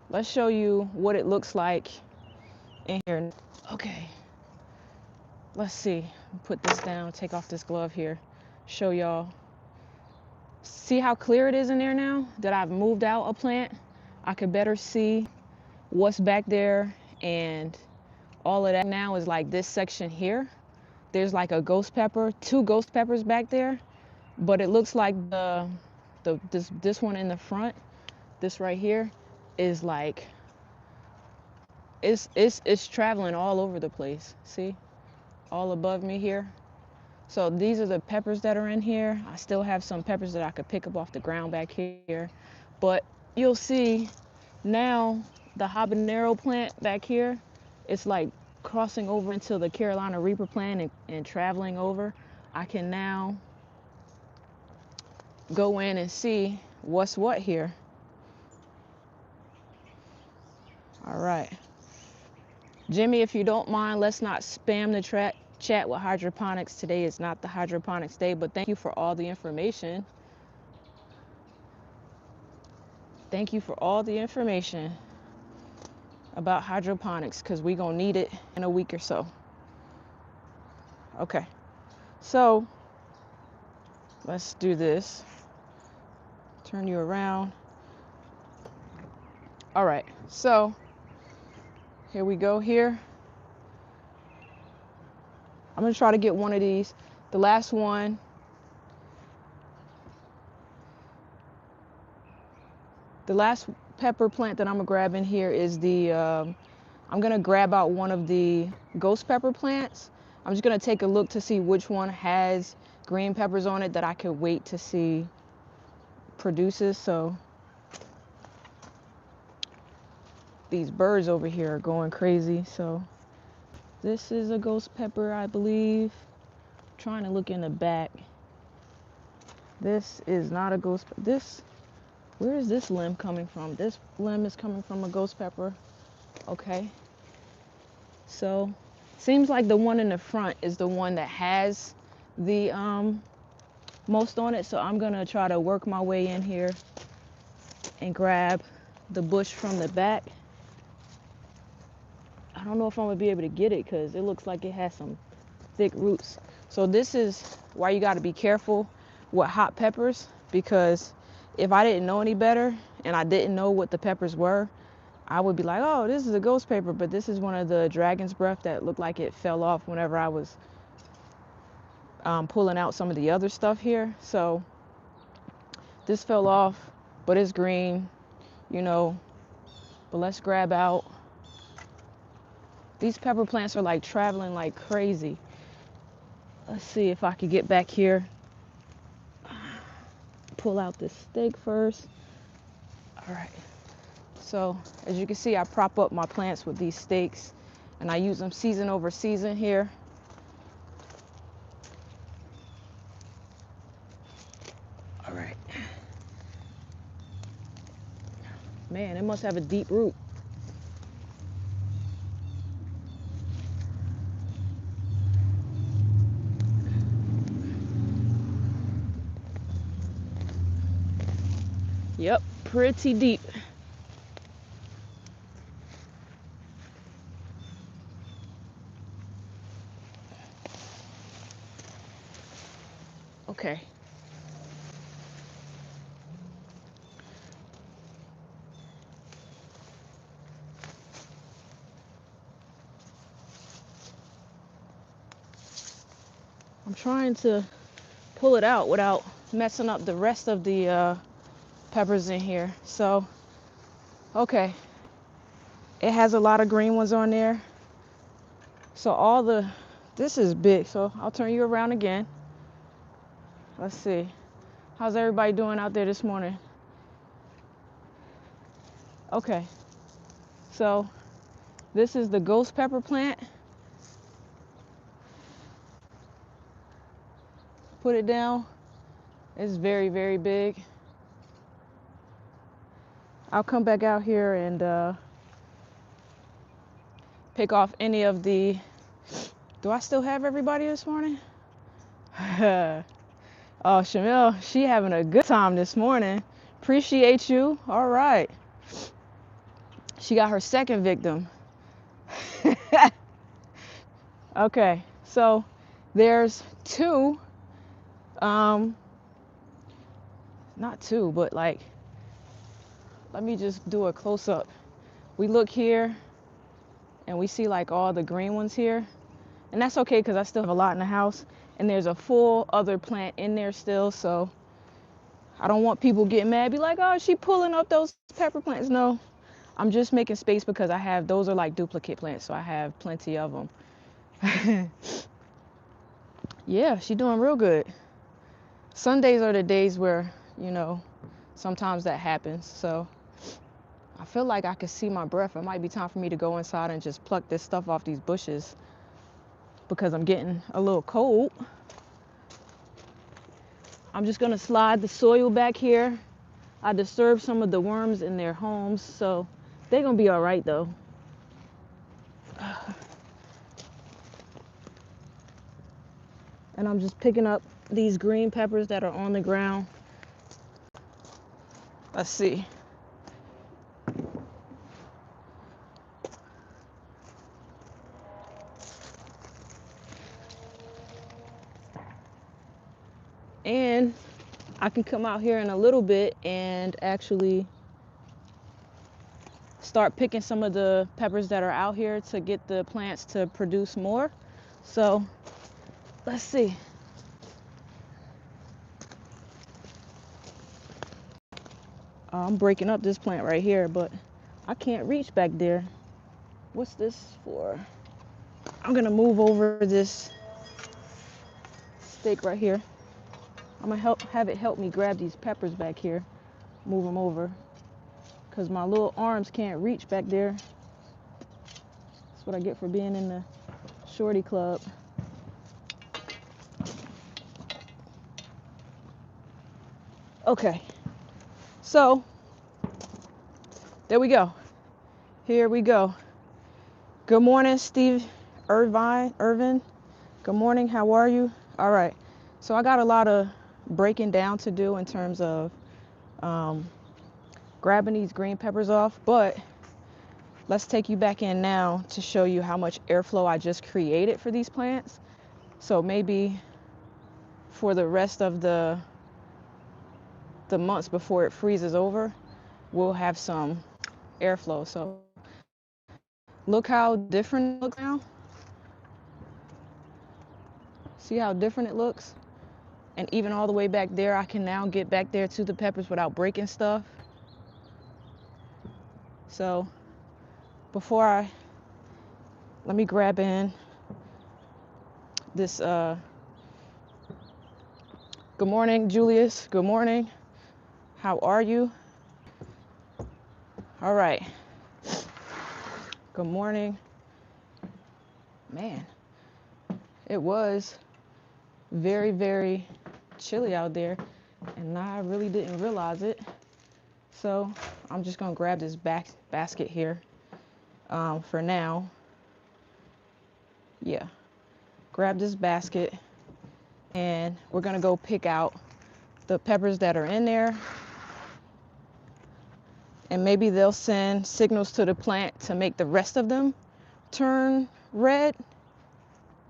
Let's show you what it looks like in here. Okay. Let's see. Put this down, take off this glove here. Show y'all. See how clear it is in there now that I've moved out a plant? I could better see what's back there, and all of that now is like this section here. There's like a ghost pepper, 2 ghost peppers back there, but it looks like this one in the front, this right here, is like it's traveling all over the place. See? All above me here. So these are the peppers that are in here. I still have some peppers that I could pick up off the ground back here. But you'll see now the habanero plant back here, it's like crossing over into the Carolina Reaper plant and traveling over. I can now go in and see what's what here. All right. Jimmy, if you don't mind, let's not spam the chat with hydroponics. Today is not the hydroponics day, but thank you for all the information. Thank you for all the information about hydroponics because we're going to need it in a week or so. Okay, so let's do this. Turn you around. All right, so here we go here. I'm going to try to get one of these. The last one. The last pepper plant that I'm going to grab in here is the, I'm going to grab out one of the ghost pepper plants. I'm just going to take a look to see which one has green peppers on it that I could wait to see produces. So these birds over here are going crazy. So this is a ghost pepper, I believe. I'm trying to look in the back. This is not a ghost pepper. Where is this limb coming from? This limb is coming from a ghost pepper. Okay. So seems like the one in the front is the one that has the most on it. So I'm gonna try to work my way in here and grab the bush from the back. I don't know if I'm gonna be able to get it because it looks like it has some thick roots. So this is why you gotta be careful with hot peppers, because if I didn't know any better and I didn't know what the peppers were, I would be like, oh, this is a ghost pepper, but this is one of the dragon's breath that looked like it fell off whenever I was pulling out some of the other stuff here. So this fell off, but it's green, you know. But let's grab out. These pepper plants are like traveling like crazy. Let's see if I could get back here. Pull out this stake first. All right. So as you can see, I prop up my plants with these stakes, and I use them season over season here. All right. Man, it must have a deep root. Yep, pretty deep. Okay. I'm trying to pull it out without messing up the rest of the peppers in here. So, okay. It has a lot of green ones on there. So this is big. So I'll turn you around again. Let's see. How's everybody doing out there this morning? Okay. So this is the ghost pepper plant. Put it down. It's very, very big. I'll come back out here and pick off any of the... Do I still have everybody this morning? Oh, Shamil, she having a good time this morning. Appreciate you. All right. She got her second victim. Okay, so there's two, not two, but like, let me just do a close-up. We look here and we see like all the green ones here, and that's okay because I still have a lot in the house, and there's a full other plant in there still, so I don't want people getting mad, be like, oh, she pulling up those pepper plants. No, I'm just making space because those are like duplicate plants, so I have plenty of them. Yeah, she's doing real good. Sundays are the days where, you know, sometimes that happens. So I feel like I can see my breath. It might be time for me to go inside and just pluck this stuff off these bushes because I'm getting a little cold. I'm just gonna slide the soil back here. I disturbed some of the worms in their homes, so they're gonna be all right though. And I'm just picking up these green peppers that are on the ground. Let's see. And I can come out here in a little bit and actually start picking some of the peppers that are out here to get the plants to produce more. So let's see. I'm breaking up this plant right here, but I can't reach back there. What's this for? I'm gonna move over this stake right here. I'm gonna have it help me grab these peppers back here, move them over, because my little arms can't reach back there. That's what I get for being in the shorty club. Okay, so there we go. Here we go. Good morning, Steve Irvin. Good morning, how are you? All right, so I got a lot of breaking down to do in terms of grabbing these green peppers off, but let's take you back in now to show you how much airflow I just created for these plants. So maybe for the rest of the months before it freezes over, we'll have some airflow. So look how different it looks now. See how different it looks? And even all the way back there, I can now get back there to the peppers without breaking stuff. So let me grab in this, good morning, Julius. Good morning. How are you? All right. Good morning. Man, it was very, very chilly out there, and I really didn't realize it. So I'm just gonna grab this basket here for now. Yeah, grab this basket, and we're gonna go pick out the peppers that are in there, and maybe they'll send signals to the plant to make the rest of them turn red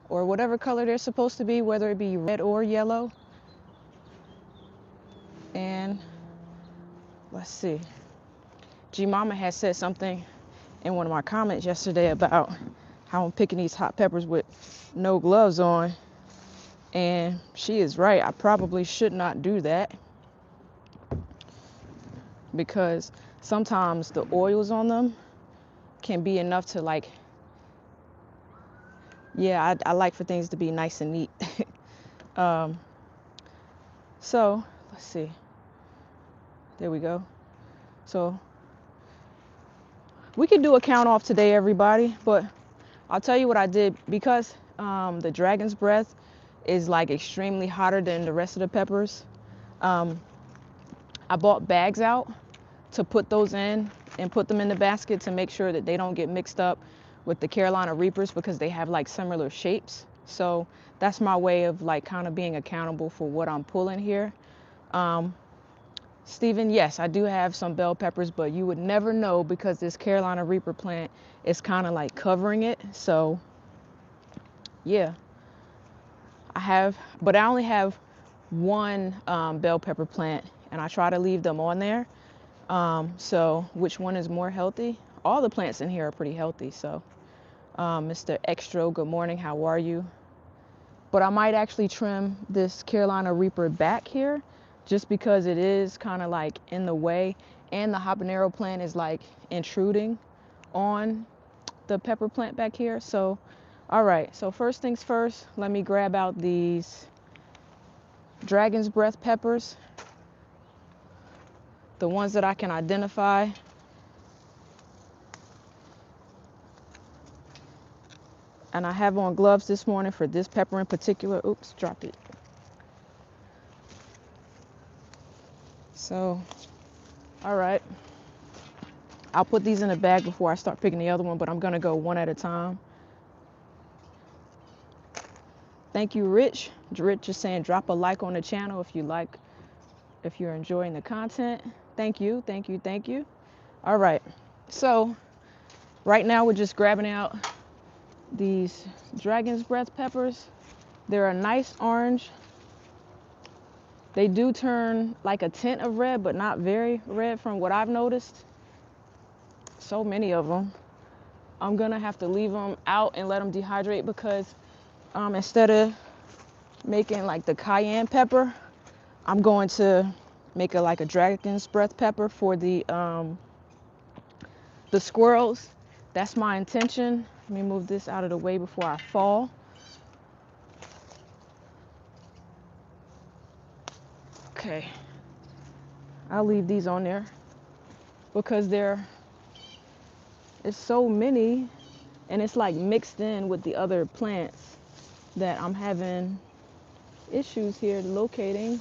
or whatever color they're supposed to be, whether it be red or yellow. And let's see, G Mama had said something in one of my comments yesterday about how I'm picking these hot peppers with no gloves on, and she is right. I probably should not do that, because sometimes the oils on them can be enough to, like, yeah, I like for things to be nice and neat. So let's see, there we go. So we could do a count off today, everybody, but I'll tell you what I did, because the dragon's breath is like extremely hotter than the rest of the peppers. I bought bags out to put those in and put them in the basket to make sure that they don't get mixed up with the Carolina Reapers, because they have like similar shapes. So that's my way of like kind of being accountable for what I'm pulling here. Stephen, yes, I do have some bell peppers, but you would never know because this Carolina Reaper plant is kind of like covering it. So yeah, but I only have one bell pepper plant, and I try to leave them on there. So which one is more healthy? All the plants in here are pretty healthy. So Mr. Extra, good morning, how are you? But I might actually trim this Carolina Reaper back here, just because it is kind of like in the way, and the habanero plant is like intruding on the pepper plant back here. So all right, so first things first, let me grab out these dragon's breath peppers, the ones that I can identify. And I have on gloves this morning for this pepper in particular. Oops, dropped it. So, all right. I'll put these in a bag before I start picking the other one, but I'm gonna go one at a time. Thank you, Rich. Rich is saying drop a like on the channel if you're enjoying the content. Thank you, thank you, thank you. All right, so right now we're just grabbing out these dragon's breath peppers. They're a nice orange. They do turn like a tint of red, but not very red from what I've noticed. So many of them. I'm gonna have to leave them out and let them dehydrate, because instead of making like the cayenne pepper, I'm going to make like a dragon's breath pepper for the squirrels. That's my intention. Let me move this out of the way before I fall. Okay, I'll leave these on there because it's so many, and it's like mixed in with the other plants that I'm having issues here locating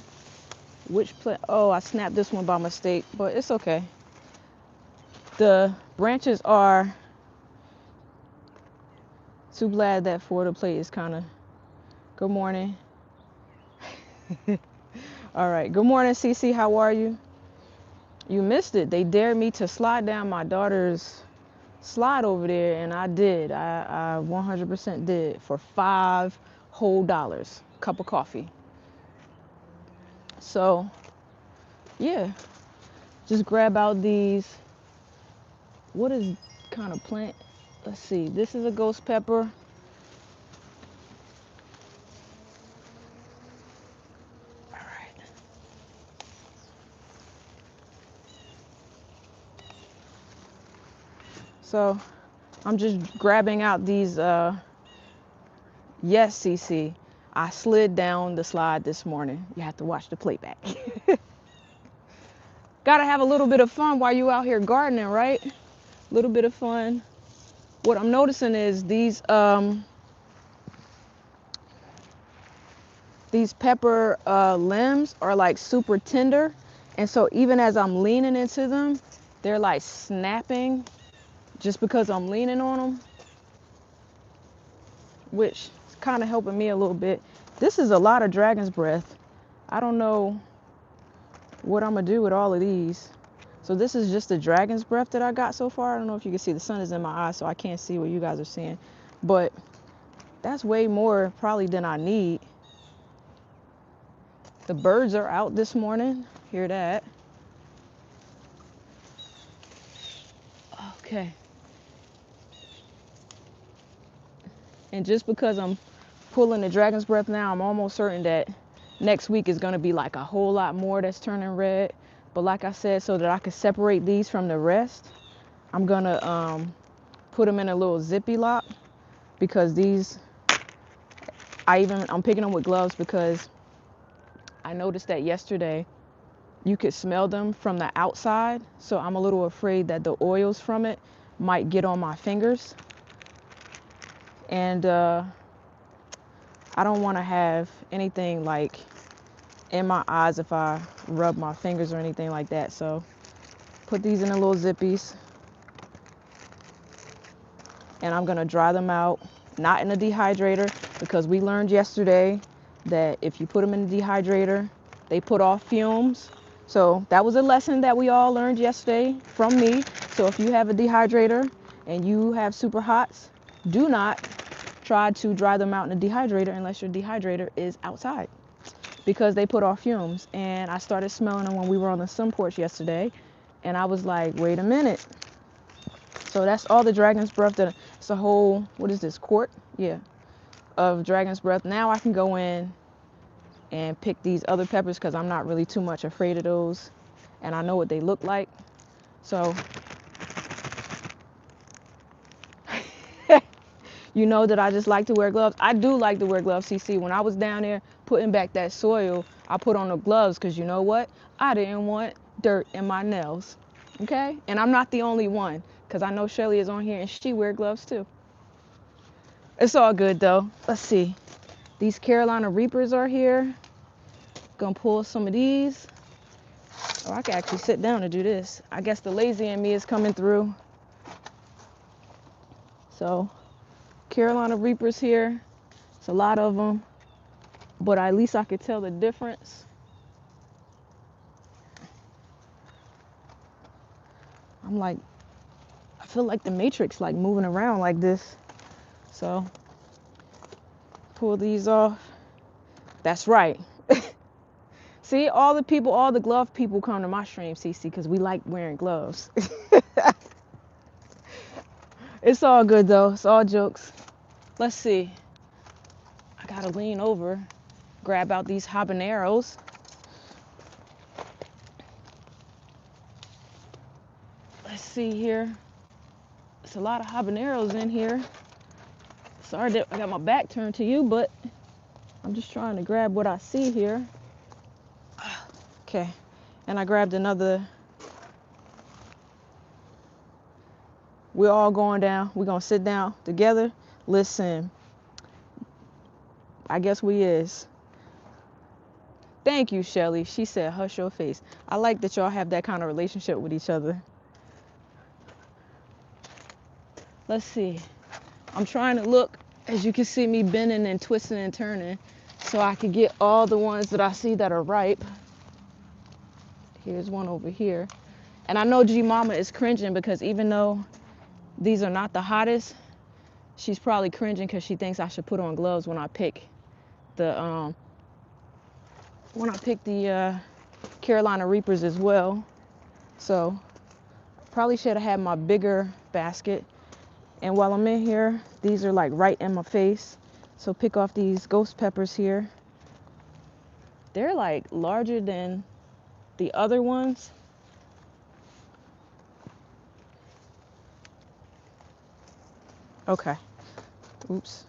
which plant. Oh, I snapped this one by mistake, but it's okay. The branches are too bad that Florida plate is kind of. Good morning. All right, good morning, Cece, how are you? You missed it. They dared me to slide down my daughter's slide over there, and I did. I 100% did, for $5 whole, cup of coffee. So yeah, just grab out these What is kind of plant? Let's see. This is a ghost pepper. All right. So I'm just grabbing out these. Yes, CC. I slid down the slide this morning. You have to watch the playback. Gotta have a little bit of fun while you out here gardening, right? A little bit of fun. What I'm noticing is these pepper limbs are like super tender, and so even as I'm leaning into them, they're like snapping just because I'm leaning on them, which is kind of helping me a little bit. This is a lot of dragon's breath. I don't know what I'm gonna do with all of these. So this is just the dragon's breath that I got so far. I don't know if you can see, the sun is in my eyes, so I can't see what you guys are seeing, but that's way more probably than I need. The birds are out this morning. Hear that? Okay. And just because I'm pulling the dragon's breath now, I'm almost certain that next week is going to be like a whole lot more that's turning red. But like I said, so that I can separate these from the rest, I'm going to put them in a little zippy lock, because these, I'm picking them with gloves because I noticed that yesterday you could smell them from the outside. So I'm a little afraid that the oils from it might get on my fingers. And I don't want to have anything like in my eyes if I rub my fingers or anything like that. So put these in the little zippies, and I'm gonna dry them out, not in a dehydrator, because we learned yesterday that if you put them in the dehydrator, they put off fumes. So that was a lesson that we all learned yesterday from me. So if you have a dehydrator and you have super hots, do not try to dry them out in a dehydrator unless your dehydrator is outside, because they put off fumes. And I started smelling them when we were on the sun porch yesterday, and I was like, wait a minute. So that's all the dragon's breath. It's a whole, what is this, quart? Yeah, of dragon's breath. Now I can go in and pick these other peppers, because I'm not really too much afraid of those, and I know what they look like. So you know that I just like to wear gloves. I do like to wear gloves, CC. When I was down there putting back that soil, I put on the gloves because you know what? I didn't want dirt in my nails, okay? And I'm not the only one, because I know Shirley is on here and she wear gloves too. It's all good though. Let's see. These Carolina Reapers are here. Gonna pull some of these. Oh, I can actually sit down and do this. I guess the lazy in me is coming through. So Carolina Reapers here. It's a lot of them, but at least I could tell the difference. I feel like the Matrix, like moving around like this. So pull these off. That's right. See, all the glove people come to my stream, CC, because we like wearing gloves. It's all good though. It's all jokes. Let's see. I gotta lean over, grab out these habaneros. Let's see here. There's a lot of habaneros in here. Sorry that I got my back turned to you, but I'm just trying to grab what I see here. Okay, and I grabbed another. We're all going down. We're gonna sit down together. Listen, I guess we is. Thank you, Shelly. She said, hush your face. I like that y'all have that kind of relationship with each other. Let's see. I'm trying to look, as you can see me bending and twisting and turning, so I can get all the ones that I see that are ripe. Here's one over here. And I know G Mama is cringing, because even though these are not the hottest, she's probably cringing because she thinks I should put on gloves when I pick the Carolina Reapers as well. So Probably should have had my bigger basket. And while I'm in here, these are like right in my face. So pick off these ghost peppers here. They're like larger than the other ones. Okay. Oops.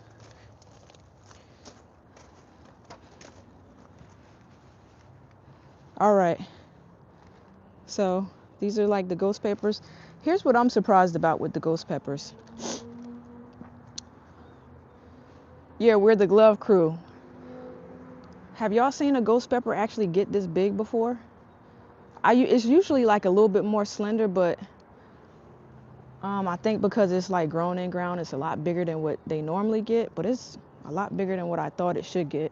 All right. So these are like the ghost peppers. Here's what I'm surprised about with the ghost peppers. Yeah, we're the glove crew. Have y'all seen a ghost pepper actually get this big before? It's usually like a little bit more slender, but I think because it's like grown in ground, it's a lot bigger than what they normally get, but it's a lot bigger than what I thought it should get.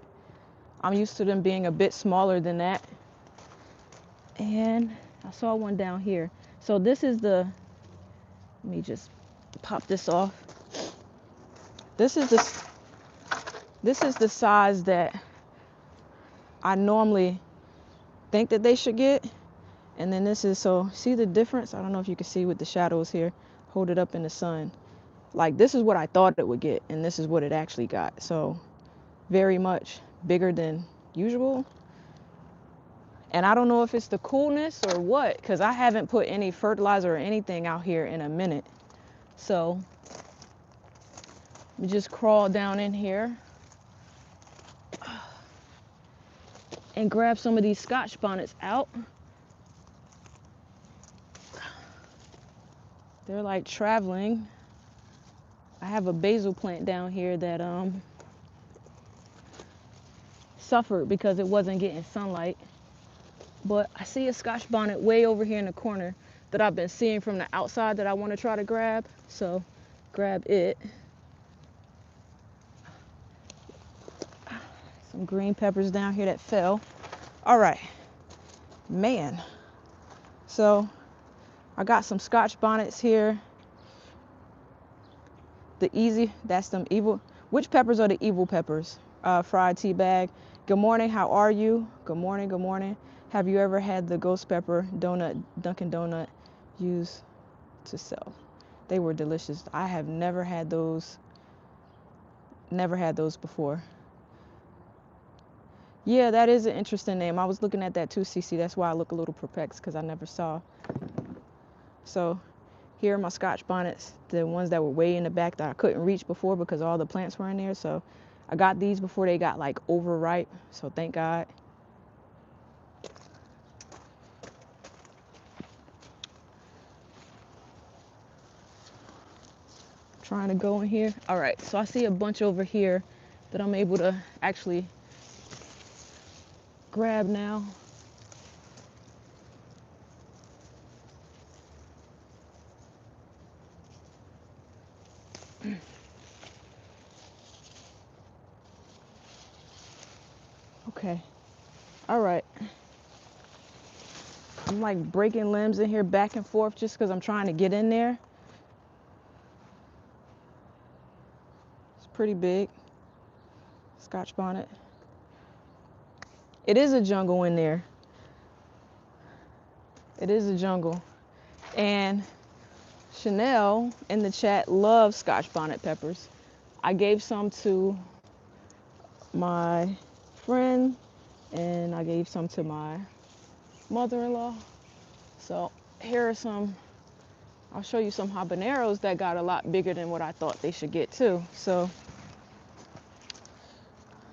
I'm used to them being a bit smaller than that. And I saw one down here. So this is let me just pop this off. This is the size that I normally think that they should get. And then this is, so see the difference? I don't know if you can see with the shadows here. Hold it up in the sun. Like this is what I thought it would get, and this is what it actually got. So very much bigger than usual. And I don't know if it's the coolness or what, because I haven't put any fertilizer or anything out here in a minute. So let me just crawl down in here and grab some of these Scotch bonnets out. They're like traveling. I have a basil plant down here that suffered because it wasn't getting sunlight. But I see a Scotch bonnet way over here in the corner that I've been seeing from the outside that I want to try to grab. So grab it. Some green peppers down here that fell. All right, man. So I got some Scotch bonnets here. That's them evil. Which peppers are the evil peppers? Fried tea bag. Good morning, how are you? Good morning, good morning. Have you ever had the ghost pepper donut Dunkin' Donut used to sell? They were delicious. I have never had those before. Yeah, that is an interesting name. I was looking at that too, Cece. That's why I look a little perplexed, because I never saw. So here are my Scotch bonnets, the ones that were way in the back that I couldn't reach before because all the plants were in there. So I got these before they got like overripe. So thank God. Trying to go in here. All right, so I see a bunch over here that I'm able to actually grab now. Okay, all right. I'm like breaking limbs in here back and forth just because I'm trying to get in there. It's pretty big. Scotch bonnet. It is a jungle in there. It is a jungle. And Chanel in the chat loves Scotch bonnet peppers. I gave some to my friend and I gave some to my mother-in-law. So here are some, I'll show you some habaneros that got a lot bigger than what I thought they should get too. So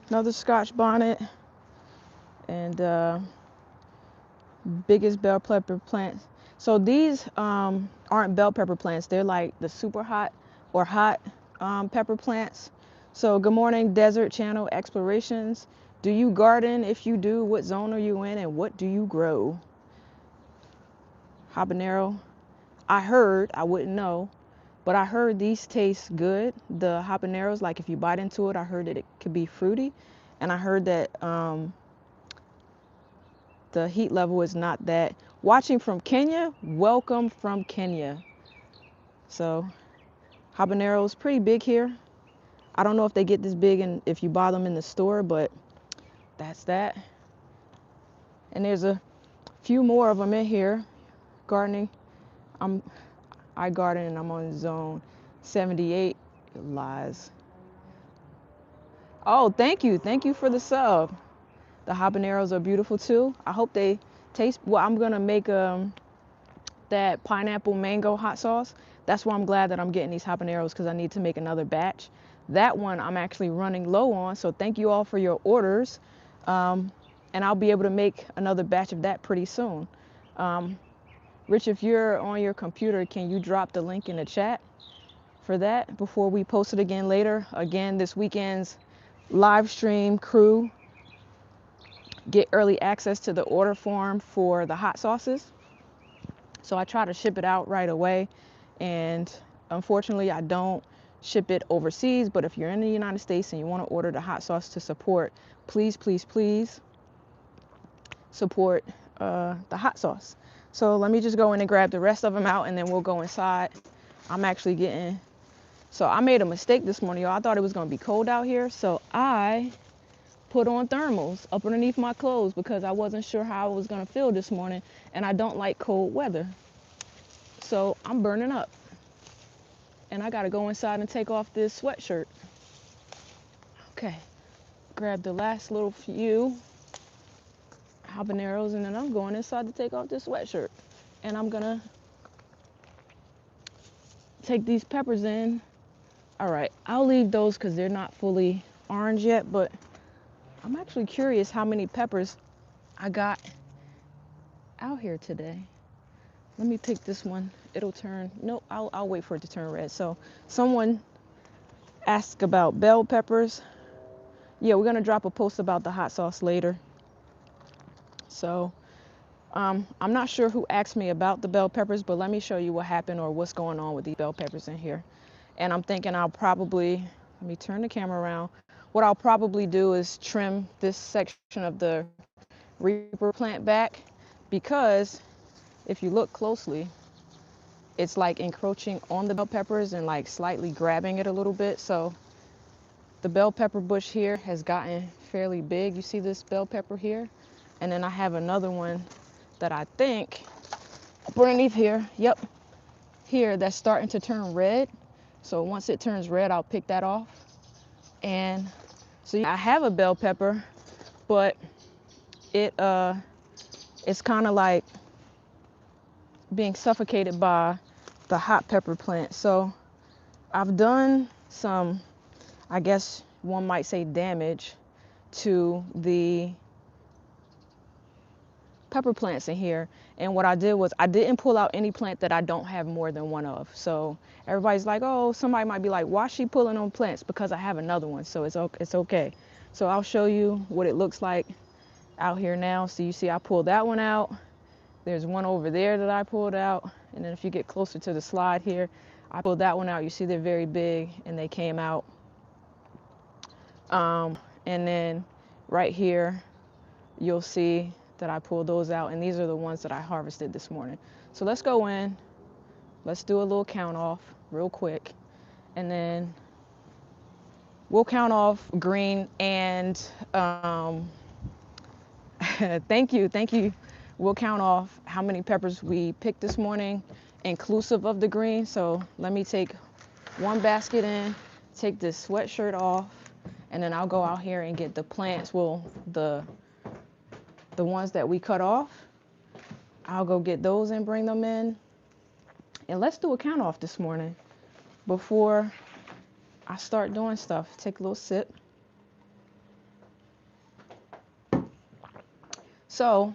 another Scotch bonnet and biggest bell pepper plants. So these aren't bell pepper plants. They're like the super hot or hot pepper plants. So good morning, Desert Channel Explorations. Do you garden? If you do, what zone are you in and what do you grow? Habanero. I heard, I wouldn't know, but I heard these taste good. The habaneros, like if you bite into it, I heard that it could be fruity. And I heard that the heat level is not that. Watching from Kenya, welcome from Kenya. So habaneros, pretty big here. I don't know if they get this big and if you buy them in the store, but that's that. And there's a few more of them in here, gardening. I'm I garden and I'm on zone 78. Lies. Oh, thank you for the sub. The habaneros are beautiful too. I hope they taste well. I'm gonna make that pineapple mango hot sauce. That's why I'm glad that I'm getting these habaneros, because I need to make another batch. That one I'm actually running low on, so thank you all for your orders. And I'll be able to make another batch of that pretty soon. Um, Rich, if you're on your computer, can you drop the link in the chat for that before we post it again later? Again, this weekend's live stream crew get early access to the order form for the hot sauces. So I try to ship it out right away. And unfortunately, I don't ship it overseas. But if you're in the United States and you want to order the hot sauce to support, please, please, please support the hot sauce. So let me just go in and grab the rest of them out, and then we'll go inside. I'm actually getting, so I made a mistake this morning, y'all. I thought it was going to be cold out here. So I put on thermals up underneath my clothes because I wasn't sure how I was going to feel this morning. And I don't like cold weather. So I'm burning up. And I got to go inside and take off this sweatshirt. Okay. Grab the last little few habaneros, and then I'm going inside to take off this sweatshirt. And I'm going to take these peppers in. All right. I'll leave those because they're not fully orange yet, but I'm actually curious how many peppers I got out here today. Let me pick this one. It'll turn, no, I'll wait for it to turn red. So someone asked about bell peppers. Yeah, we're gonna drop a post about the hot sauce later. So I'm not sure who asked me about the bell peppers, but let me show you what happened or what's going on with these bell peppers in here. And I'm thinking I'll probably, let me turn the camera around. What I'll probably do is trim this section of the Reaper plant back, because if you look closely, it's like encroaching on the bell peppers and like slightly grabbing it a little bit. So the bell pepper bush here has gotten fairly big. You see this bell pepper here? And then I have another one that I think up underneath here, yep, here, that's starting to turn red. So once it turns red, I'll pick that off. And so I have a bell pepper, but it's kind of like being suffocated by the hot pepper plant. So I've done some, I guess one might say, damage to the pepper plants in here. And what I did was I didn't pull out any plant that I don't have more than one of. So everybody's like, oh, somebody might be like, why is she pulling on plants? Because I have another one, so it's okay. So I'll show you what it looks like out here now. So you see I pulled that one out. There's one over there that I pulled out. And then if you get closer to the slide here, I pulled that one out. You see they're very big and they came out. And then right here, you'll see that I pulled those out, and these are the ones that I harvested this morning. So let's go in, let's do a little count off real quick, and then we'll count off green and thank you. We'll count off how many peppers we picked this morning, inclusive of the green. So let me take one basket in, take this sweatshirt off, and then I'll go out here and get the plants, well, the ones that we cut off. I'll go get those and bring them in. And let's do a count off this morning before I start doing stuff. Take a little sip. So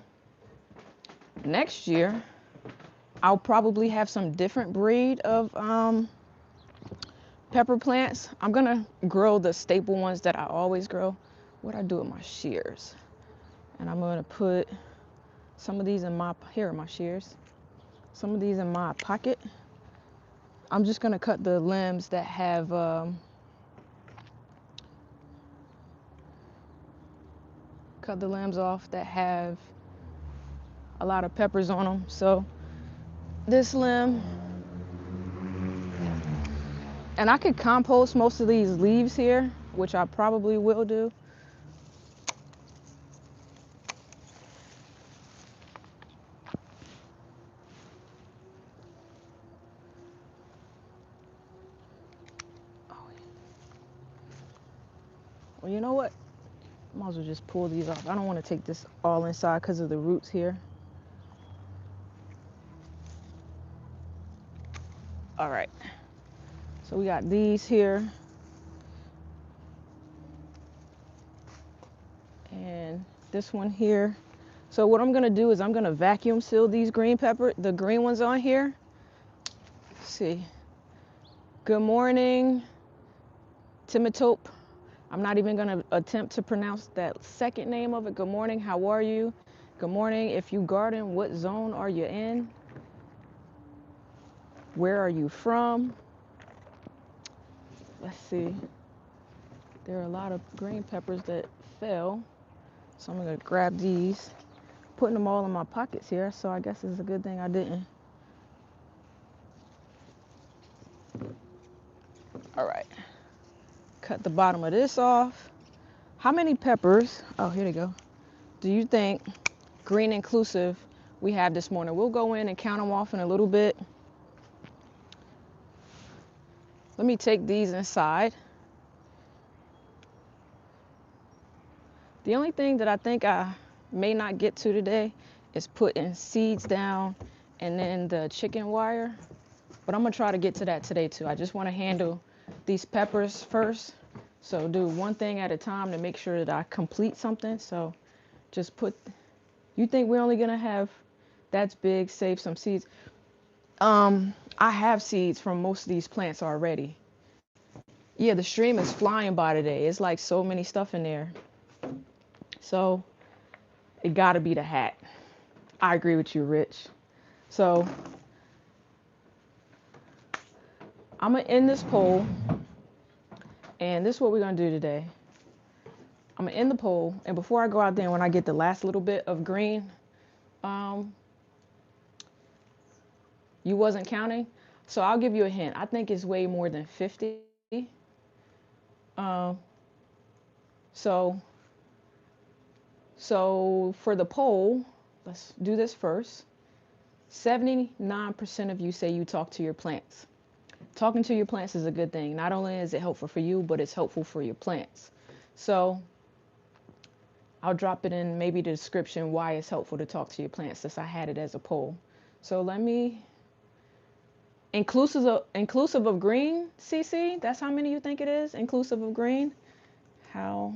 next year, I'll probably have some different breed of pepper plants. I'm gonna grow the staple ones that I always grow. What I do with my shears. And I'm gonna put some of these in my, here are my shears. Some of these in my pocket. I'm just gonna cut the limbs that have cut the limbs off that have a lot of peppers on them. So this limb, and I could compost most of these leaves here, which I probably will do. Well, you know what? Might as well just pull these off. I don't want to take this all inside because of the roots here. All right. So we got these here. And this one here. So what I'm gonna do is I'm gonna vacuum seal these green pepper, the green ones on here. Let's see. Good morning, Timatope. I'm not even gonna attempt to pronounce that second name of it. Good morning, how are you? Good morning. If you garden, what zone are you in? Where are you from? Let's see. There are a lot of green peppers that fell. So I'm gonna grab these, putting them all in my pockets here. So I guess it's a good thing I didn't. All right. Cut the bottom of this off. How many peppers, oh, here they go, do you think, green inclusive, we have this morning? We'll go in and count them off in a little bit. Let me take these inside. The only thing that I think I may not get to today is putting seeds down and then the chicken wire. But I'm gonna try to get to that today too. I just wanna handle these peppers first. So do one thing at a time to make sure that I complete something. So just put, you think we're only gonna have, that's big, save some seeds. I have seeds from most of these plants already. Yeah, the stream is flying by today. It's like so many stuff in there. So it gotta be the hat. I agree with you, Rich. So I'm gonna end this poll, and this is what we're gonna do today. I'm gonna end the poll, and before I go out there, when I get the last little bit of green, you wasn't counting, so I'll give you a hint. I think it's way more than 50. So for the poll, let's do this first. 79% of you say you talk to your plants. Talking to your plants is a good thing. Not only is it helpful for you, but it's helpful for your plants. So I'll drop it in maybe the description why it's helpful to talk to your plants, since I had it as a poll. So let me, inclusive of green, CC, that's how many you think it is, inclusive of green? How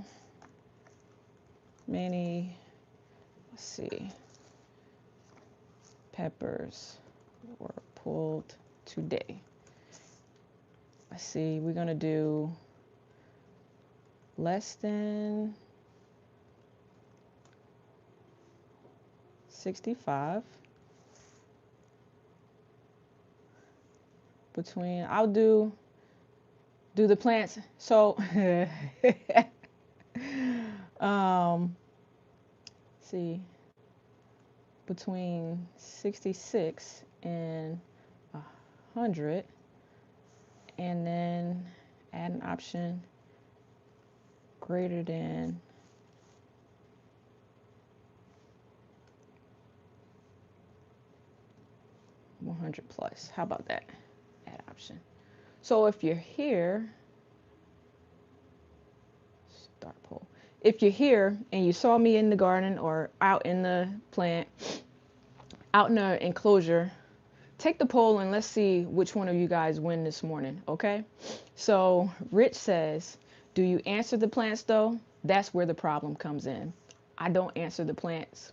many, let's see, peppers were pulled today? Let's see, we're gonna do less than 65. Between, I'll do the plants. So, see, between 66 and 100, and then add an option greater than 100 plus. How about that? Add option. So if you're here, start poll. If you're here and you saw me in the garden or out in the plant, out in the enclosure, take the poll and let's see which one of you guys win this morning, okay? So Rich says, do you answer the plants though? That's where the problem comes in. I don't answer the plants.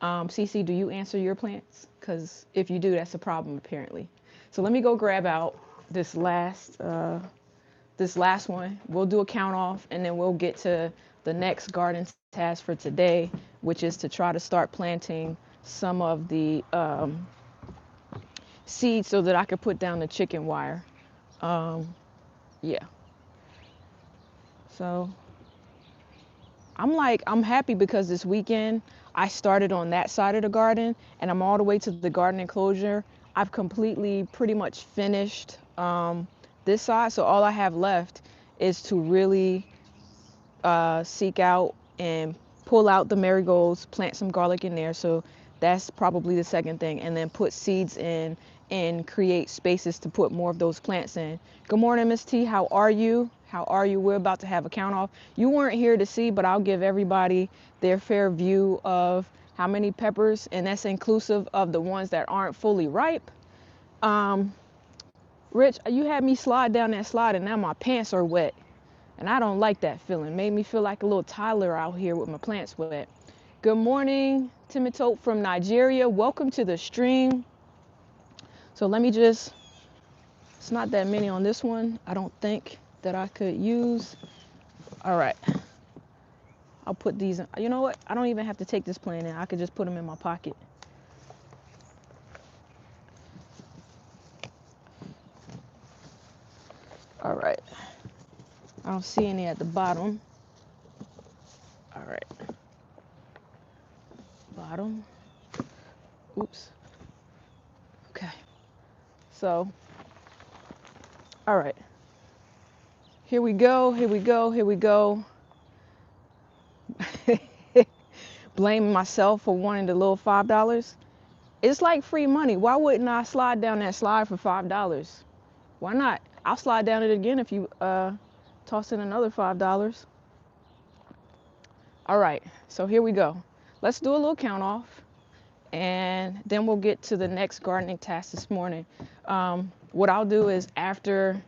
CC, do you answer your plants? Because if you do, that's a problem apparently. So let me go grab out this last one. We'll do a count off, and then we'll get to the next garden task for today, which is to try to start planting some of the seeds so that I could put down the chicken wire. Yeah. So I'm happy because this weekend I started on that side of the garden and I'm all the way to the garden enclosure. I've completely pretty much finished this side. So all I have left is to really seek out and pull out the marigolds, plant some garlic in there. So that's probably the second thing. And then put seeds in and create spaces to put more of those plants in. Good morning, Miss T. How are you? How are you? We're about to have a count off. You weren't here to see, but I'll give everybody their fair view of how many peppers, and that's inclusive of the ones that aren't fully ripe. Rich, you had me slide down that slide and now my pants are wet. And I don't like that feeling. Made me feel like a little toddler out here with my plants wet. Good morning, Timitope from Nigeria. Welcome to the stream. So let me just, it's not that many on this one. I don't think that I could use. All right. I'll put these in. You know what? I don't even have to take this plant in. I could just put them in my pocket. All right. I don't see any at the bottom. All right. Bottom. Oops. Okay. So, all right. Here we go. Here we go. Here we go. Blaming myself for wanting the little $5. It's like free money. Why wouldn't I slide down that slide for $5? Why not? I'll slide down it again if you toss in another $5. All right, so here we go. Let's do a little count off, and then we'll get to the next gardening task this morning. What I'll do is after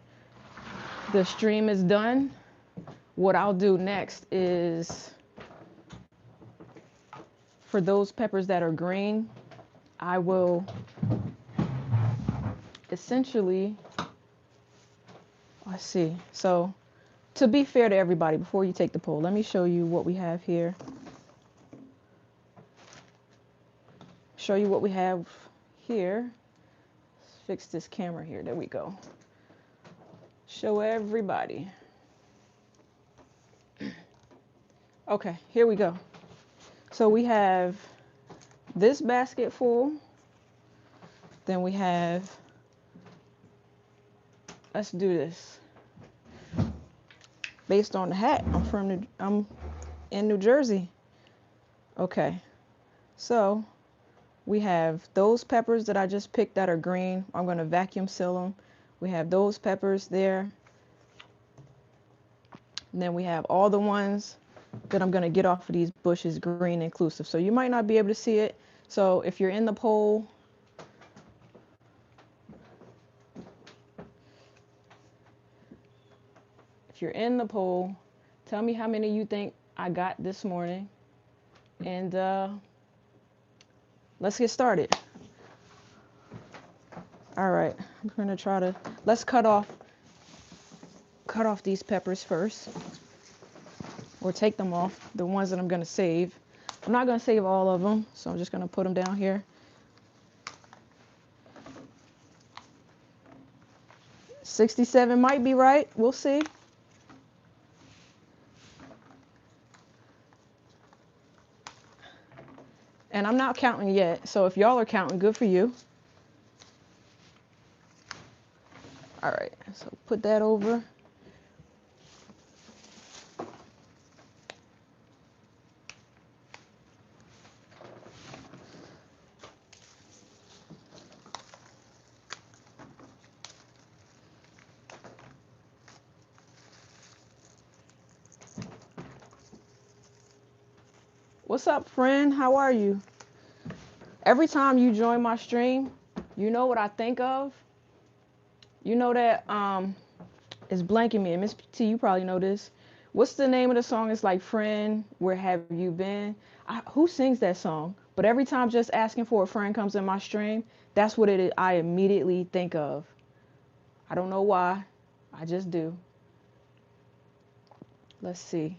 the stream is done, what I'll do next is for those peppers that are green, I will essentially, let's see. So to be fair to everybody, before you take the poll, let me show you what we have here. Show you what we have here. Let's fix this camera here. There we go. Show everybody. Okay, here we go. So we have this basket full. Then we have, let's do this. Based on the hat, I'm in New Jersey. Okay, so we have those peppers that I just picked that are green. I'm going to vacuum seal them. We have those peppers there. And then we have all the ones that I'm going to get off of these bushes, green inclusive. So you might not be able to see it. So if you're in the poll, tell me how many you think I got this morning. And let's get started. All right, I'm going to try to, let's cut off these peppers first. Or take them off, the ones that I'm going to save. I'm not going to save all of them, so I'm just going to put them down here. 67 might be right. We'll see. And I'm not counting yet, so if y'all are counting, good for you. All right, so put that over. What's up, friend? How are you? Every time you join my stream, you know what I think of? You know that it's blanking me. And Miss T, you probably know this. What's the name of the song? It's like, friend, where have you been? Who sings that song? But every time just asking for a friend comes in my stream, that's what it is. I immediately think of. I don't know why. I just do. Let's see.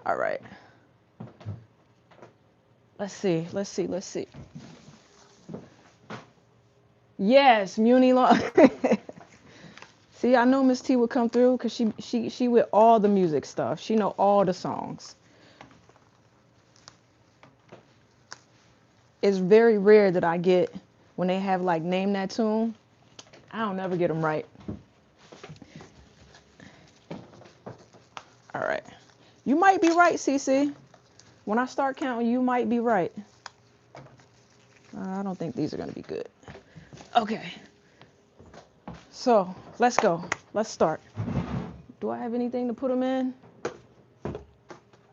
All right. Let's see. Yes, Muni Law. See, I know Miss T would come through because she with all the music stuff. She know all the songs. It's very rare that I get when they have like name that tune. I don't never get them right. All right. You might be right, CC. When I start counting, you might be right. I don't think these are going to be good. Okay. So let's go. Let's start. Do I have anything to put them in?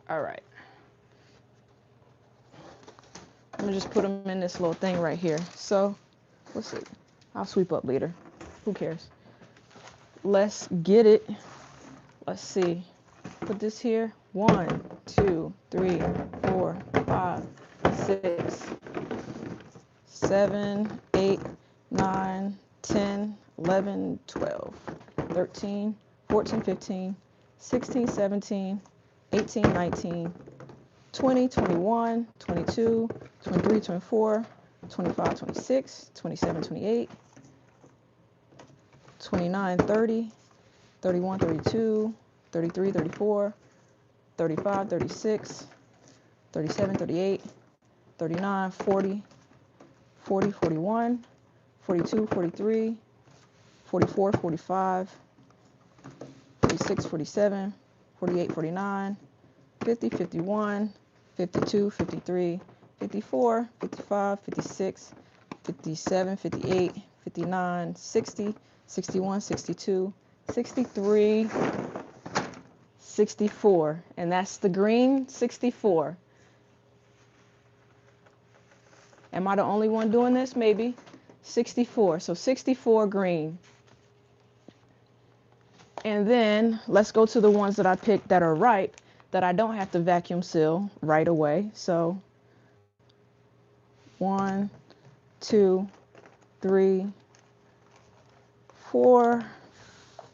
All right. I'm gonna just put them in this little thing right here. So, what's it? I'll sweep up later. Who cares? Let's get it. Let's see. Put this here. 1, 2, 3, 4, 5, 6, 7, 8, 9, 10, 11, 12, 13, 14, 15, 16, 17, 18, 19, 20, 21, 22, 23, 24, 25, 26, 27, 28, 29, 30, 31, 32, 33, 34, 35, 36, 37, 38, 39, 40, 40, 41, 42, 43, 44, 45, 46, 47, 48, 49, 50, 51, 52, 53, 54, 55, 56, 57, 58, 59, 60, 61, 62, 63, 64. And that's the green 64. Am I the only one doing this? Maybe. 64. So 64 green. And then let's go to the ones that I picked that are ripe, that I don't have to vacuum seal right away. So 1, 2, 3, 4,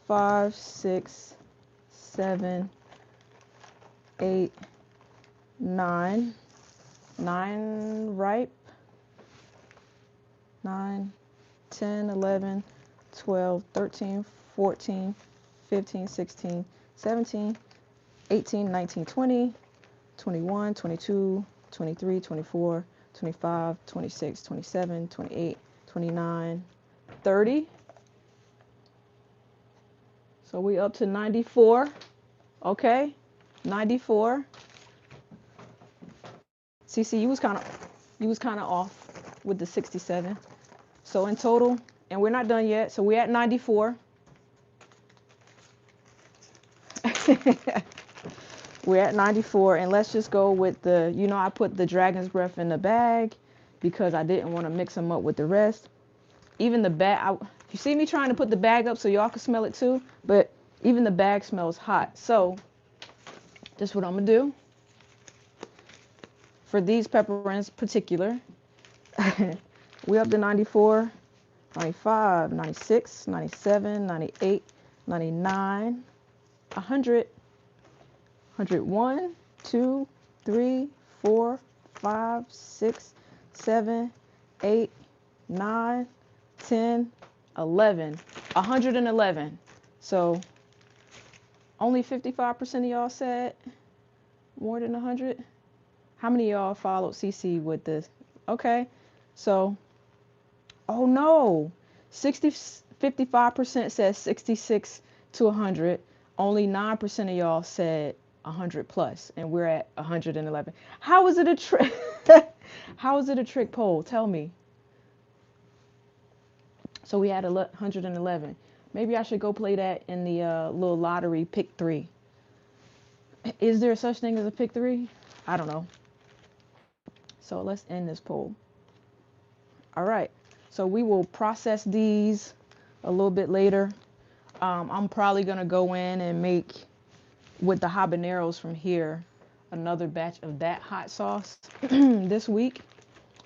5, 6, 7, 8, 9. 9 ripe. 9, 10, 11, 12, 13, 14, 15, 16, 17, 18, 19, 20, 21, 22, 23, 24, 25, 26, 27, 28, 29, 30. So we up to 94. Okay, 94. CC, you was kind of off with the 67. So in total, and we're not done yet. So we're at 94. We're at 94, and let's just go with the, I put the dragon's breath in the bag because I didn't want to mix them up with the rest. Even the bag, you see me trying to put the bag up so y'all can smell it too, but even the bag smells hot. So this is what I'm gonna do for these pepperins particular. We up to 94, 95, 96, 97, 98, 99, 100, 101, 2, 3, 4, 5, 6, 7, 8, 9, 10, 11, 111. So only 55% of y'all said more than 100. How many of y'all followed CC with this? Okay, so, oh no, 55% said 66 to 100. Only 9% of y'all said 100 plus, and we're at 111. How is it a trick? How is it a trick poll? Tell me. So we had 111. Maybe I should go play that in the little lottery pick 3. Is there such thing as a pick 3? I don't know. So let's end this poll. All right. So we will process these a little bit later. I'm probably going to go in and make, with the habaneros from here, another batch of that hot sauce this week.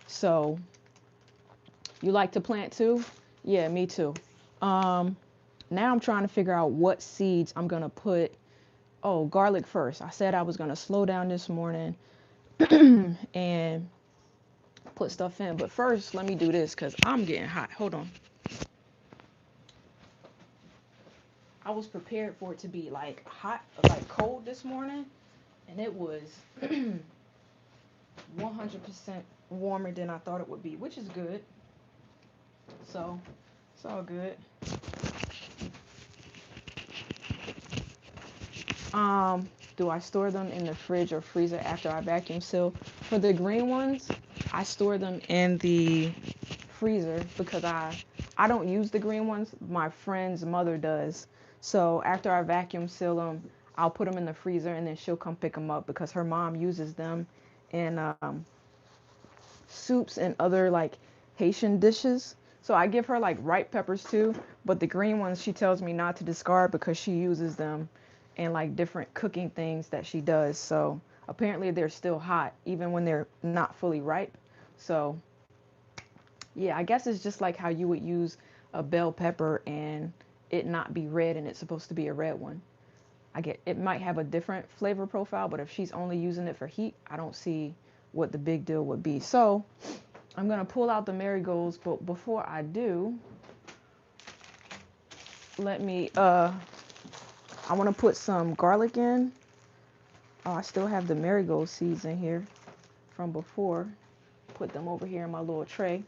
So you like to plant too? Yeah, me too. Now I'm trying to figure out what seeds I'm going to put. Oh, garlic first. I said I was going to slow down this morning and put stuff in. But first, let me do this because I'm getting hot. Hold on. I was prepared for it to be like hot, like cold this morning, and it was 100% warmer than I thought it would be, which is good. So it's all good. Do I store them in the fridge or freezer after I vacuum seal? For the green ones, I store them in the freezer because I don't use the green ones. My friend's mother does. So after I vacuum seal them, I'll put them in the freezer and then she'll come pick them up because her mom uses them in soups and other like Haitian dishes. So I give her like ripe peppers too, but the green ones she tells me not to discard because she uses them in like different cooking things that she does. So apparently they're still hot even when they're not fully ripe. So yeah, I guess it's just like how you would use a bell pepper and it not be red and it's supposed to be a red one. I get it might have a different flavor profile, but if she's only using it for heat, I don't see what the big deal would be. So I'm gonna pull out the marigolds, but before I do, let me I want to put some garlic in. Oh, I still have the marigold seeds in here from before. Put them over here in my little tray.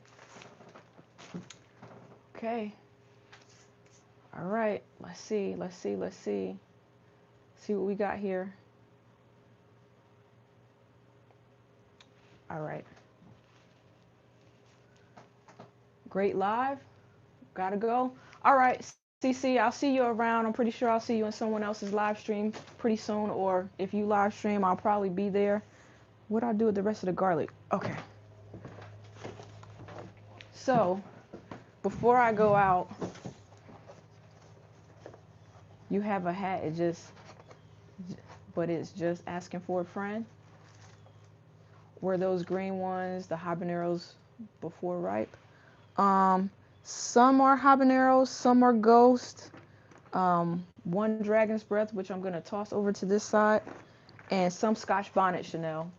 Okay. All right. Let's see. See what we got here. All right. Great live. Gotta go. All right, CC, I'll see you around. I'm pretty sure I'll see you in someone else's live stream pretty soon. Or if you live stream, I'll probably be there. What do I do with the rest of the garlic? Okay. So, before I go out, you have a hat. But it's just asking for a friend. Were those green ones the habaneros before ripe? Um, some are habaneros, some are ghost. One dragon's breath, which I'm gonna toss over to this side, and some Scotch bonnet Chanel.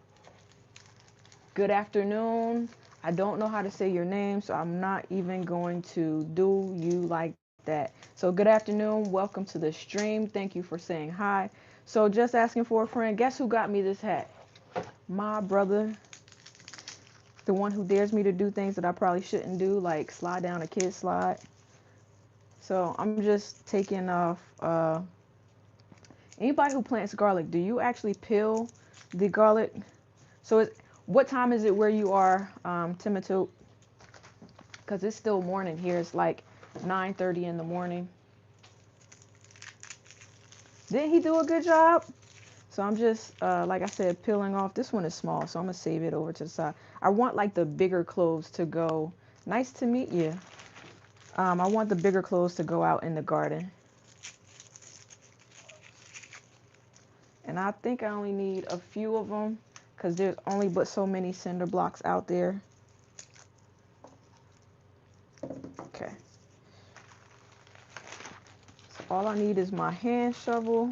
Good afternoon. I don't know how to say your name, so I'm not even going to do you like that. So good afternoon. Welcome to the stream. Thank you for saying hi. So just asking for a friend. Guess who got me this hat? My brother. The one who dares me to do things that I probably shouldn't do, like slide down a kid's slide. So I'm just taking off. Anybody who plants garlic, do you actually peel the garlic? So what time is it where you are, Timothy? Because it's still morning here. It's like 9:30 in the morning. Didn't he do a good job? So I'm just, like I said, peeling off. This one is small, so I'm going to save it over to the side. I want like the bigger cloves to go. Nice to meet you. I want the bigger cloves to go out in the garden. And I think I only need a few of them because there's only but so many cinder blocks out there. Okay. So all I need is my hand shovel.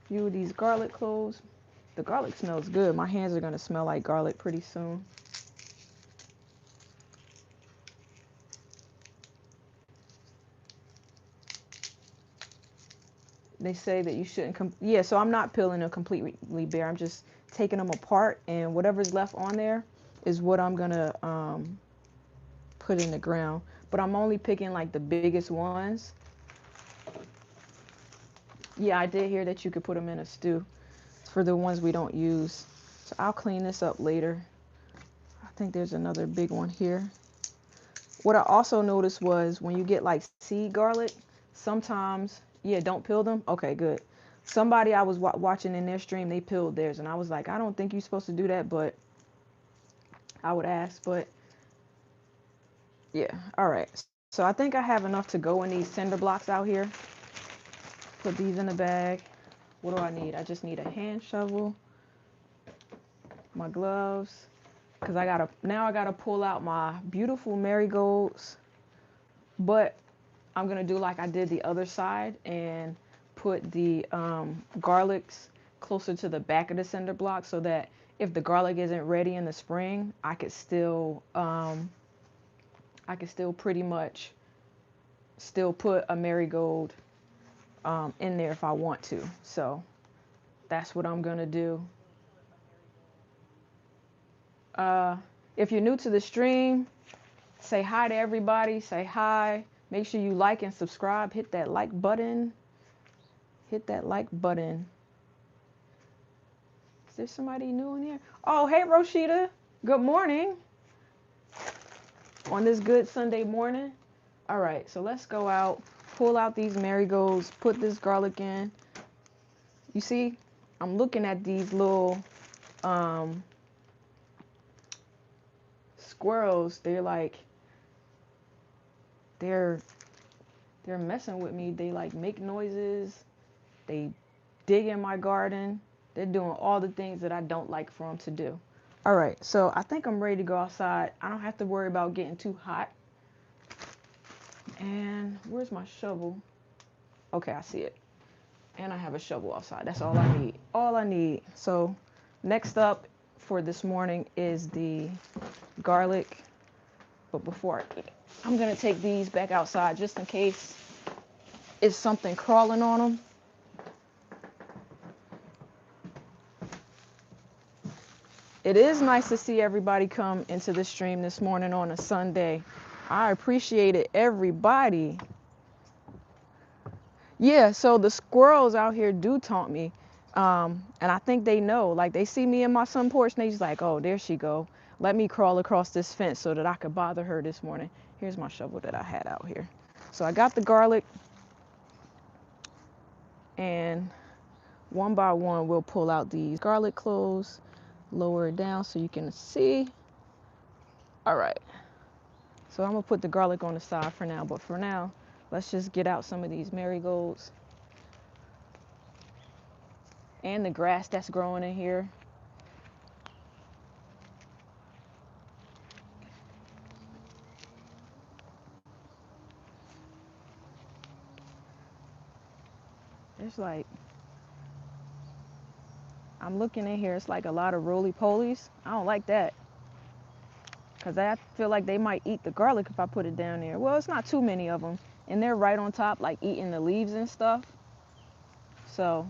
A few of these garlic cloves. The garlic smells good. My hands are going to smell like garlic pretty soon. They say that you shouldn't yeah, so I'm not peeling them completely bare. I'm just taking them apart, and whatever's left on there is what I'm gonna put in the ground. But I'm only picking like the biggest ones. Yeah, I did hear that you could put them in a stew for the ones we don't use. So I'll clean this up later. I think there's another big one here. What I also noticed was when you get like seed garlic, sometimes, yeah, don't peel them. Okay, good. Somebody I was watching in their stream, they peeled theirs, and I was like, I don't think you're supposed to do that, but I would ask. But yeah, all right. So I think I have enough to go in these cinder blocks out here. Put these in the bag. What do I need? I just need a hand shovel, my gloves, because now I gotta pull out my beautiful marigolds. But I'm gonna do like I did the other side and put the garlics closer to the back of the cinder block so that if the garlic isn't ready in the spring, I could still pretty much still put a marigold in there if I want to. So that's what I'm gonna do. If you're new to the stream, say hi to everybody. Say hi. Make sure you like and subscribe. Hit that like button. Hit that like button. Is there somebody new in here? Oh, hey, Roshita. Good morning. On this good Sunday morning. All right, so let's go out. pull out these marigolds, put this garlic in. You see, I'm looking at these little squirrels. They're like, they're messing with me. They like make noises. They dig in my garden. They're doing all the things that I don't like for them to do. All right, so I think I'm ready to go outside. I don't have to worry about getting too hot. And where's my shovel? Okay, I see it. And I have a shovel outside. That's all I need. All I need. So next up for this morning is the garlic. But before I eat it, I'm going to take these back outside just in case it's something crawling on them. It is nice to see everybody come into the stream this morning on a Sunday. I appreciate it, everybody. Yeah, so the squirrels out here do taunt me. And I think they know, like they see me in my sun porch and they just like, oh, there she go. Let me crawl across this fence so that I could bother her this morning. Here's my shovel that I had out here. So I got the garlic, and one by one we'll pull out these garlic cloves, lower it down so you can see. All right. So I'm gonna put the garlic on the side for now, but for now, let's just get out some of these marigolds and the grass that's growing in here. It's like, I'm looking in here, it's like a lot of roly-polies. I don't like that, because I feel like they might eat the garlic if I put it down there. Well, it's not too many of them, and they're right on top, like eating the leaves and stuff. So,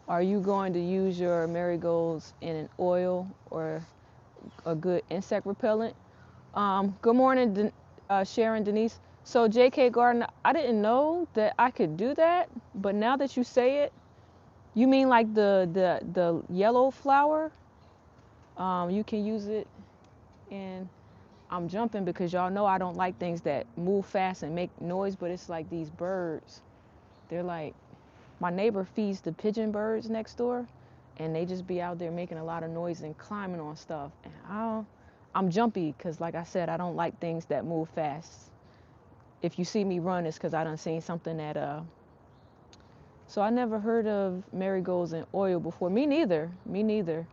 are you going to use your marigolds in an oil or a good insect repellent? Good morning, Sharon, Denise. So JK Gardner, I didn't know that I could do that, but now that you say it, you mean like the yellow flower? You can use it, and I'm jumping because y'all know I don't like things that move fast and make noise, but it's like these birds. They're like, my neighbor feeds the pigeon birds next door, and they just be out there making a lot of noise and climbing on stuff. And I'm jumpy because, like I said, I don't like things that move fast. If you see me run, it's because I done seen something that, so I never heard of marigolds in oil before. Me neither. Me neither.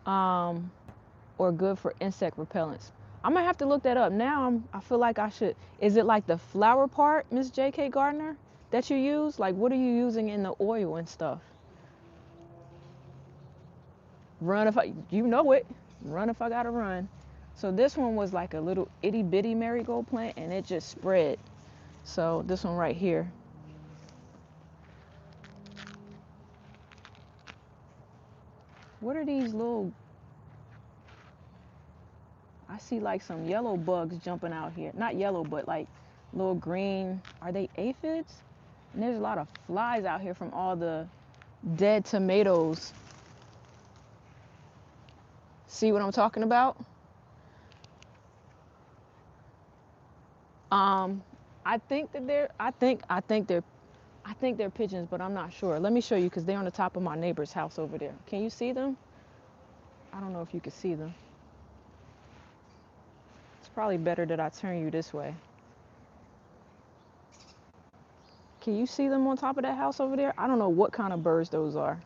Or good for insect repellents. I'm gonna have to look that up. Now I feel like I should. Is it like the flower part, Miss J.K. Gardner, that you use? Like, what are you using in the oil and stuff? Run if I, you know it. Run if I gotta run. So this one was like a little itty bitty marigold plant, and it just spread. So this one right here. What are these little? I see like some yellow bugs jumping out here. Not yellow, but like little green. Are they aphids? And there's a lot of flies out here from all the dead tomatoes. See what I'm talking about? I think that they're pigeons, but I'm not sure. Let me show you, because they're on the top of my neighbor's house over there. Can you see them? I don't know if you can see them. It's probably better that I turn you this way. Can you see them on top of that house over there? I don't know what kind of birds those are.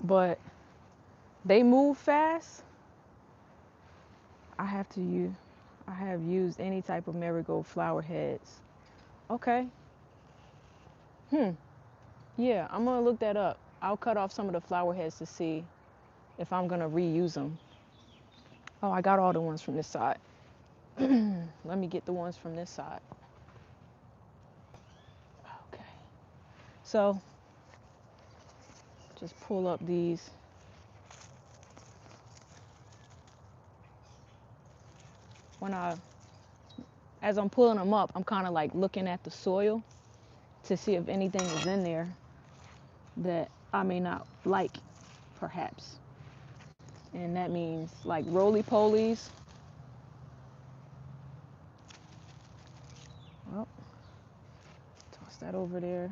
But they move fast. I have used any type of marigold flower heads. Okay. Yeah, I'm gonna look that up. I'll cut off some of the flower heads to see if I'm gonna reuse them. Oh, I got all the ones from this side. Let me get the ones from this side. Okay. So just pull up these. As I'm pulling them up, I'm kind of like looking at the soil to see if anything is in there that I may not like, perhaps. And that means like roly-polies. Well, toss that over there.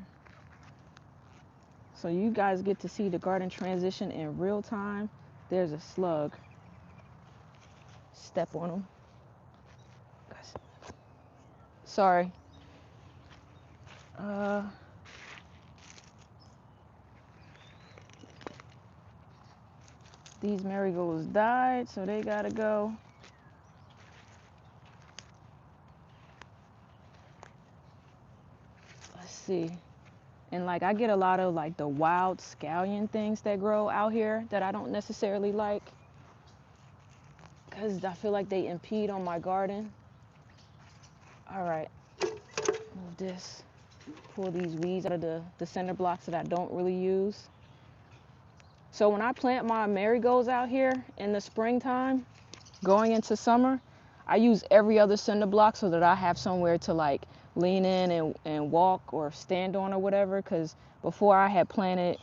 So you guys get to see the garden transition in real time. There's a slug. Step on him. Sorry. These marigolds died, so they gotta go. Let's see. And like I get a lot of like the wild scallion things that grow out here that I don't necessarily like, because I feel like they impede on my garden. All right, move this. Pull these weeds out of the cinder blocks that I don't really use. So when I plant my marigolds out here in the springtime, going into summer, I use every other cinder block so that I have somewhere to like lean in and walk or stand on or whatever. Because before I had planted,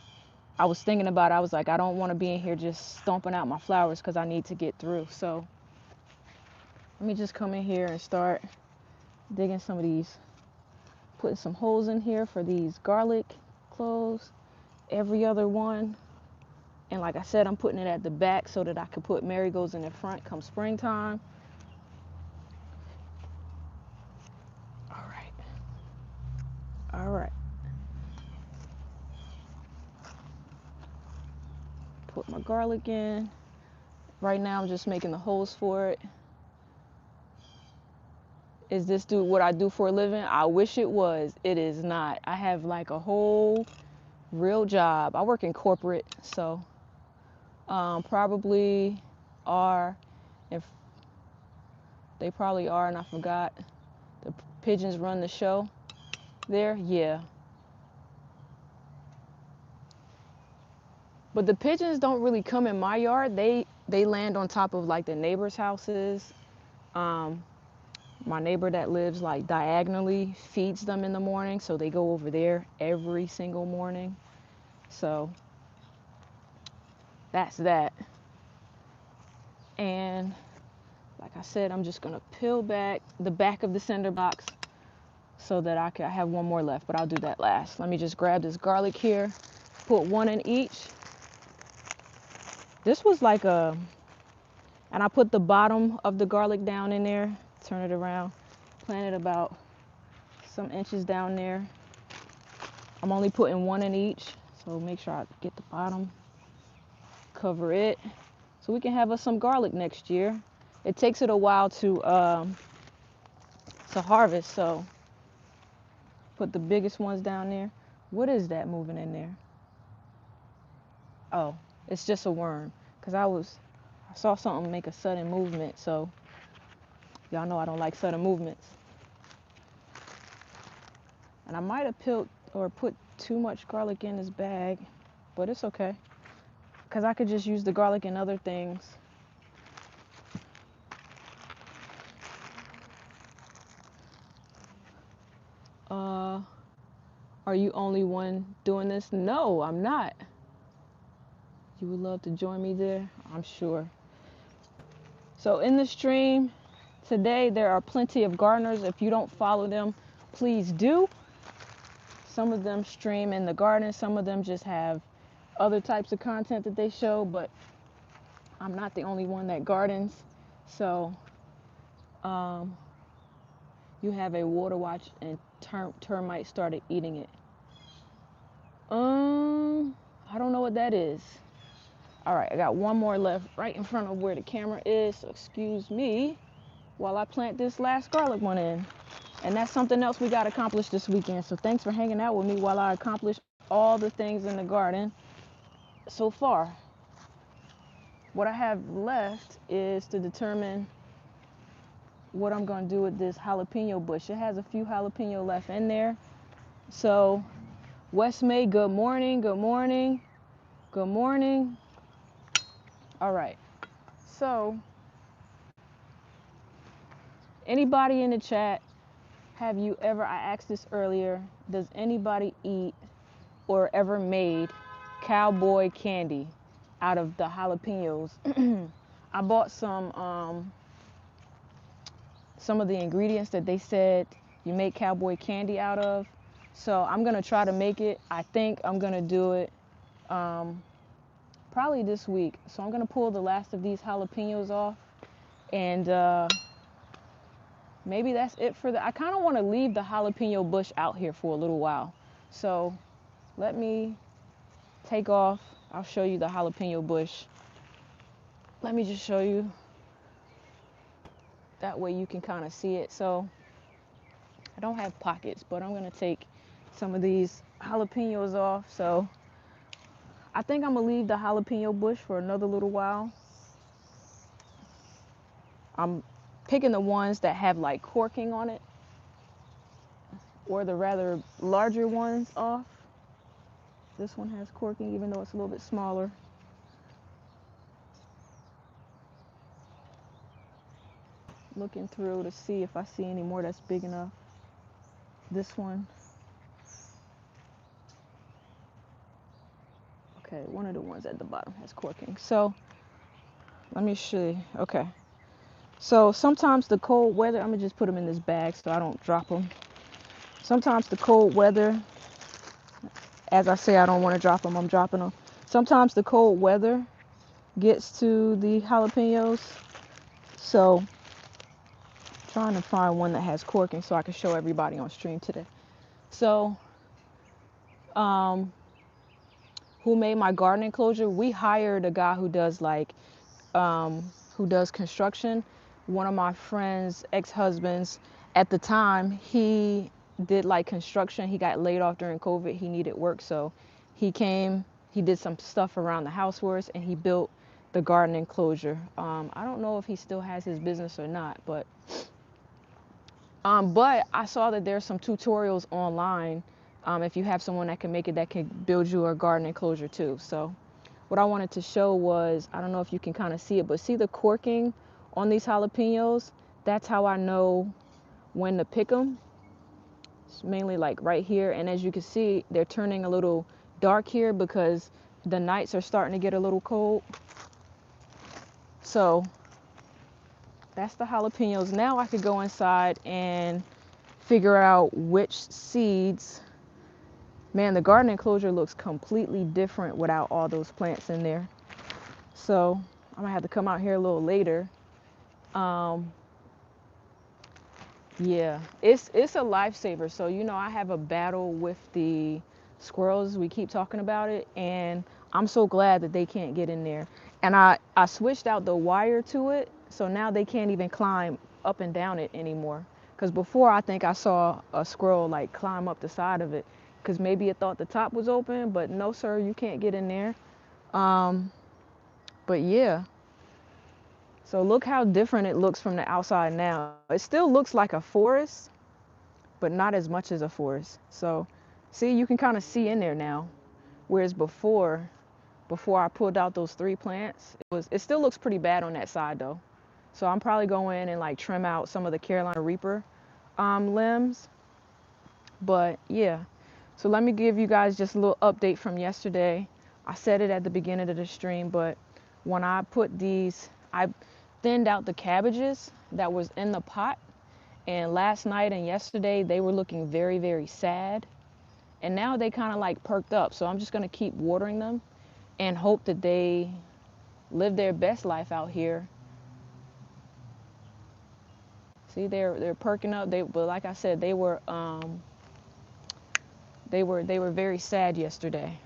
I was thinking about it. I was like, I don't want to be in here just stomping out my flowers because I need to get through. So let me just come in here and start digging some of these, putting some holes in here for these garlic cloves, every other one. And like I said, I'm putting it at the back so that I could put marigolds in the front come springtime. All right. All right. Put my garlic in. Right now I'm just making the holes for it. Is this what I do for a living? I wish it was. It is not. I have like a whole real job. I work in corporate, so probably are, if they probably are, and I forgot, the pigeons run the show there. Yeah. But the pigeons don't really come in my yard. They land on top of like the neighbors' houses. My neighbor that lives like diagonally feeds them in the morning, so they go over there every single morning. So that's that. And like I said, I'm just gonna peel back the back of the cinder box so that I have one more left, but I'll do that last. Let me just grab this garlic here, put one in each. This was like and I put the bottom of the garlic down in there, turn it around, plant it about some inches down there. I'm only putting one in each, so make sure I get the bottom, cover it, so we can have us some garlic next year. It takes it a while to harvest, so put the biggest ones down there. What is that moving in there? Oh, it's just a worm, because I saw something make a sudden movement, so y'all know I don't like sudden movements. And I might have peeled or put too much garlic in this bag, but it's okay, because I could just use the garlic in other things. Are you only one doing this? No, I'm not. You would love to join me there, I'm sure. So in the stream today, there are plenty of gardeners. If you don't follow them, please do. Some of them stream in the garden. Some of them just have other types of content that they show, but I'm not the only one that gardens. So you have a water watch and termite started eating it. I don't know what that is. All right, I got one more left right in front of where the camera is, so excuse me while I plant this last garlic one in. And that's something else we got accomplished this weekend. So thanks for hanging out with me while I accomplish all the things in the garden so far. What I have left is to determine what I'm going to do with this jalapeno bush. It has a few jalapeno left in there. So West May, good morning, good morning, good morning. All right, so anybody in the chat, have you ever, I asked this earlier, does anybody eat or ever made cowboy candy? out of the jalapenos. I bought some of the ingredients that they said you make cowboy candy out of. So I'm gonna try to make it. I think I'm gonna do it probably this week. So I'm gonna pull the last of these jalapenos off, and maybe that's it for the. I kind of want to leave the jalapeno bush out here for a little while. So let me take off. I'll show you the jalapeno bush. Let me just show you. That way you can kind of see it. So I don't have pockets, but I'm gonna take some of these jalapenos off. So I think I'm gonna leave the jalapeno bush for another little while. I'm picking the ones that have like corking on it, or the rather larger ones off. This one has corking, even though it's a little bit smaller. Looking through to see if I see any more that's big enough. This one. Okay, one of the ones at the bottom has corking. So let me show you. Okay. So sometimes the cold weather, I'm gonna just put them in this bag so I don't drop them. Sometimes the cold weather, as I say, I don't want to drop them, I'm dropping them. Sometimes the cold weather gets to the jalapenos. So trying to find one that has corking so I can show everybody on stream today. So who made my garden enclosure? We hired a guy who does who does construction. One of my friend's ex-husbands, at the time, he did like construction. He got laid off during COVID. He needed work, so he came. He did some stuff around the house for us, and he built the garden enclosure. I don't know if he still has his business or not, but I saw that there's some tutorials online. If you have someone that can make it, that can build you a garden enclosure too. So what I wanted to show was, I don't know if you can kind of see it, but see the corking on these jalapenos? That's how I know when to pick them. It's mainly like right here. And as you can see, they're turning a little dark here because the nights are starting to get a little cold. So that's the jalapenos. Now I could go inside and figure out which seeds. Man, the garden enclosure looks completely different without all those plants in there. So I'm gonna have to come out here a little later. Yeah, it's a lifesaver. So I have a battle with the squirrels. We keep talking about it, and I'm so glad that they can't get in there. And I switched out the wire to it, so now they can't even climb up and down it anymore. Because before, I think I saw a squirrel like climb up the side of it, because maybe it thought the top was open, but no, sir, you can't get in there. But yeah. So look how different it looks from the outside now. It still looks like a forest, but not as much as a forest. So see, you can kind of see in there now. Whereas before I pulled out those 3 plants, it still looks pretty bad on that side though. So I'm probably going and like trim out some of the Carolina Reaper limbs. But yeah, so let me give you guys just a little update from yesterday. I said it at the beginning of the stream, but when I put these, I thinned out the cabbages that was in the pot, and last night and yesterday they were looking very, very sad, and now they kind of like perked up. So I'm just going to keep watering them and hope that they live their best life out here. See, they're perking up. But like I said, they were very sad yesterday.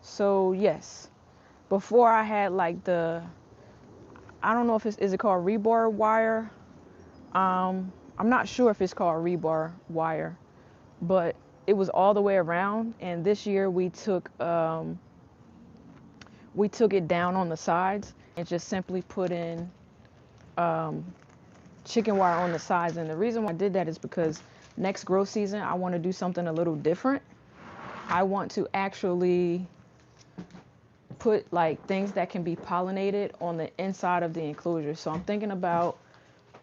So yes, before I had like I don't know if is it called rebar wire. I'm not sure if it's called rebar wire, but it was all the way around. And this year we took it down on the sides and just simply put in chicken wire on the sides. And the reason why I did that is because next grow season I want to do something a little different. I want to actually put like things that can be pollinated on the inside of the enclosure. So I'm thinking about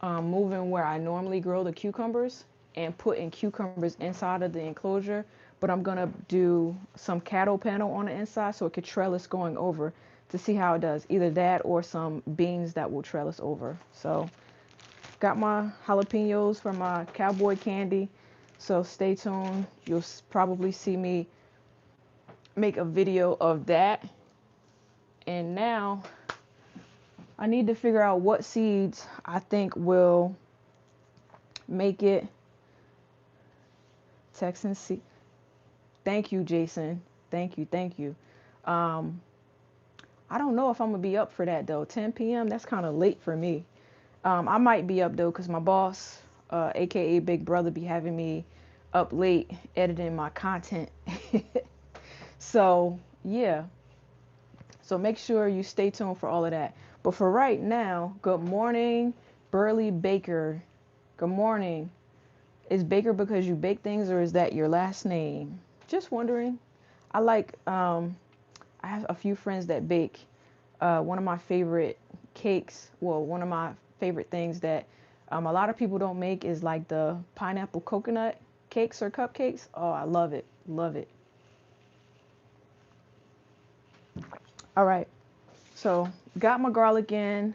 moving where I normally grow the cucumbers and putting cucumbers inside of the enclosure, but I'm gonna do some cattle panel on the inside so it could trellis going over. to see how it does. Either that or some beans that will trellis over. So got my jalapenos for my cowboy candy. So stay tuned. You'll probably see me make a video of that. And now I need to figure out what seeds I think will make it. Texan seed. Thank you, Jason. Thank you. Thank you. I don't know if I'm going to be up for that, though. 10 p.m., that's kind of late for me. I might be up, though, because my boss, a.k.a. Big Brother, be having me up late editing my content. So, yeah. So make sure you stay tuned for all of that. But for right now, good morning, Burley Baker. Good morning. Is Baker because you bake things, or is that your last name? Just wondering. I have a few friends that bake. One of my favorite cakes, well, one of my favorite things that a lot of people don't make is like the pineapple coconut cakes or cupcakes. Oh, I love it. Love it. All right. So got my garlic in,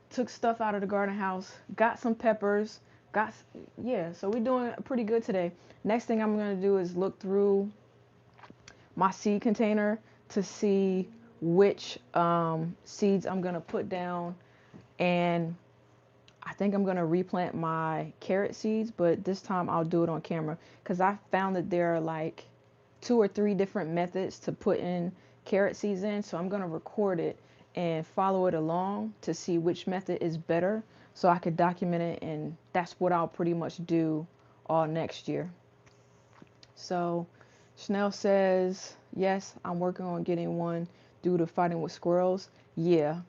took stuff out of the garden house, got some peppers, yeah, so we're doing pretty good today. Next thing I'm going to do is look through my seed container to see which seeds I'm going to put down. And I think I'm going to replant my carrot seeds, but this time I'll do it on camera because I found that there are like 2 or 3 different methods to put in carrot seeds in. So I'm going to record it and follow it along to see which method is better so I could document it. And that's what I'll pretty much do all next year. So Chanel says, yes, I'm working on getting one due to fighting with squirrels. Yeah,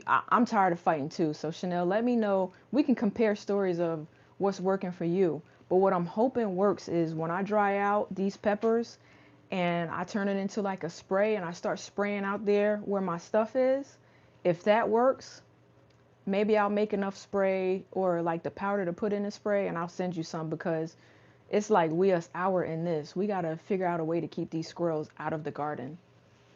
I'm tired of fighting too. So Chanel, let me know. We can compare stories of what's working for you. But what I'm hoping works is when I dry out these peppers and I turn it into like a spray and I start spraying out there where my stuff is. If that works, maybe I'll make enough spray or like the powder to put in the spray, and I'll send you some because it's like we us hour in this. We got to figure out a way to keep these squirrels out of the garden.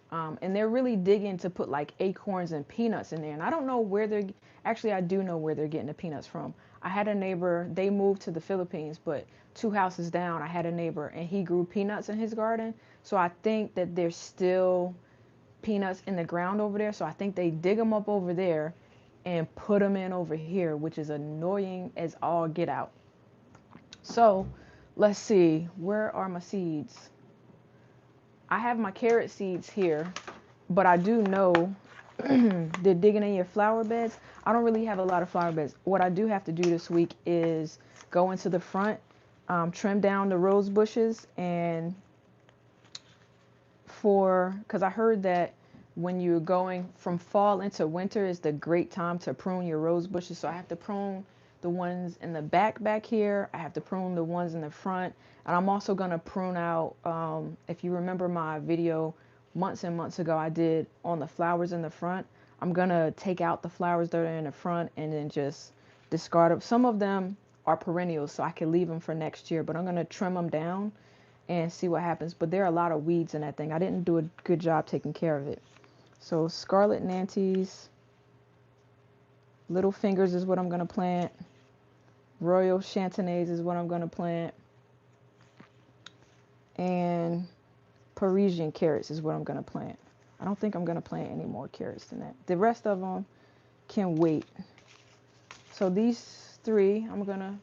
And they're really digging to put like acorns and peanuts in there. And I don't know where actually I do know where they're getting the peanuts from. I had a neighbor, they moved to the Philippines, but 2 houses down, I had a neighbor and he grew peanuts in his garden. So I think that there's still peanuts in the ground over there. So I think they dig them up over there and put them in over here, which is annoying as all get out. So let's see, where are my seeds? I have my carrot seeds here, but I do know they're digging in your flower beds. I don't really have a lot of flower beds. What I do have to do this week is go into the front, trim down the rose bushes, and because I heard that when you're going from fall into winter is the great time to prune your rose bushes. So I have to prune the ones in the back here. I have to prune the ones in the front. And I'm also going to prune out, if you remember my video months and months ago I did on the flowers in the front. I'm going to take out the flowers that are in the front and then just discard them. Some of them are perennials, so I can leave them for next year, but I'm going to trim them down and see what happens. But there are a lot of weeds in that thing. I didn't do a good job taking care of it. So Scarlet Nantes, Little Fingers is what I'm going to plant. Royal Chantenay is what I'm going to plant. And Parisian carrots is what I'm going to plant. I don't think I'm going to plant any more carrots than that. The rest of them can wait. So these 3, I'm going to,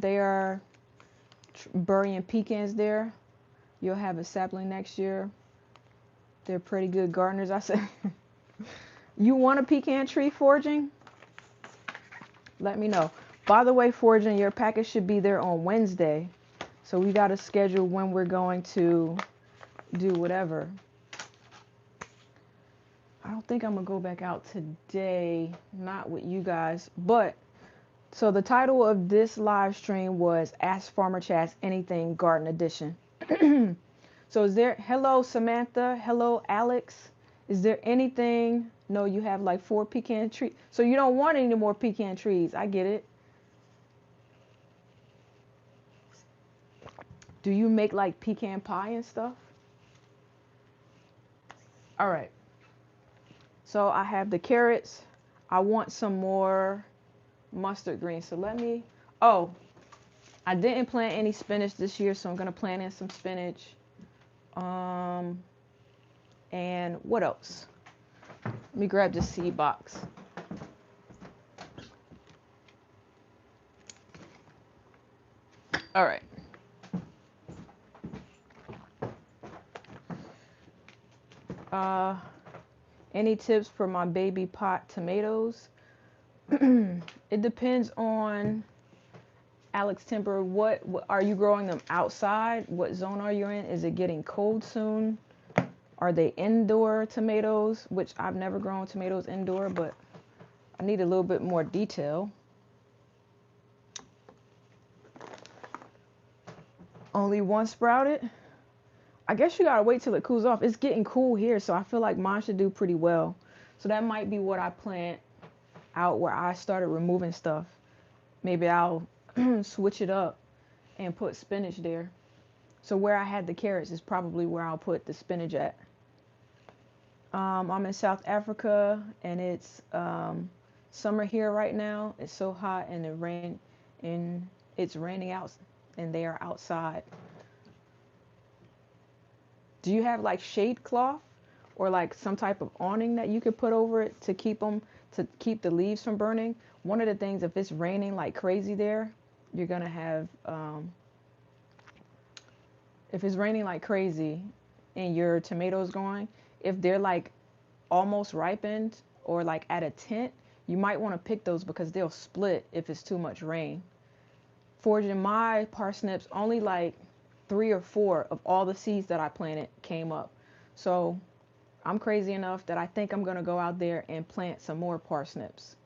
they are burying pecans there. You'll have a sapling next year. They're pretty good gardeners. I said, you want a pecan tree, Foraging? Let me know. By the way, Foraging, your package should be there on Wednesday. So we got to schedule when we're going to do whatever. I don't think I'm going to go back out today. Not with you guys. But, so the title of this live stream was Ask Farmer Chats Anything Garden Edition. So is there, hello Samantha, hello Alex. Is there anything, no, you have like 4 pecan trees. So you don't want any more pecan trees. I get it. Do you make like pecan pie and stuff? All right. So I have the carrots. I want some more mustard greens. So let me, oh, I didn't plant any spinach this year, so I'm gonna plant in some spinach. Um, and what else? Let me grab the seed box. All right. Uh, any tips for my baby pot tomatoes? It depends on Alex Timber. What are you growing them outside? What zone are you in? Is it getting cold soon? Are they indoor tomatoes? Which I've never grown tomatoes indoor, but I need a little bit more detail. Only one sprouted? I guess you gotta wait till it cools off. It's getting cool here, so I feel like mine should do pretty well. So that might be what I plant out where I started removing stuff. Maybe I'll switch it up and put spinach there. So where I had the carrots is probably where I'll put the spinach at. I'm in South Africa and it's summer here right now. It's so hot and it's raining out and they are outside. Do you have like shade cloth or like some type of awning that you could put over it to keep the leaves from burning? One of the things, if it's raining like crazy there, you're gonna have if it's raining like crazy and your tomatoes going, if they're like almost ripened or like at a tint, you might want to pick those because they'll split if it's too much rain. Foraging my parsnips, only like 3 or 4 of all the seeds that I planted came up. So I'm crazy enough that I think I'm gonna go out there and plant some more parsnips.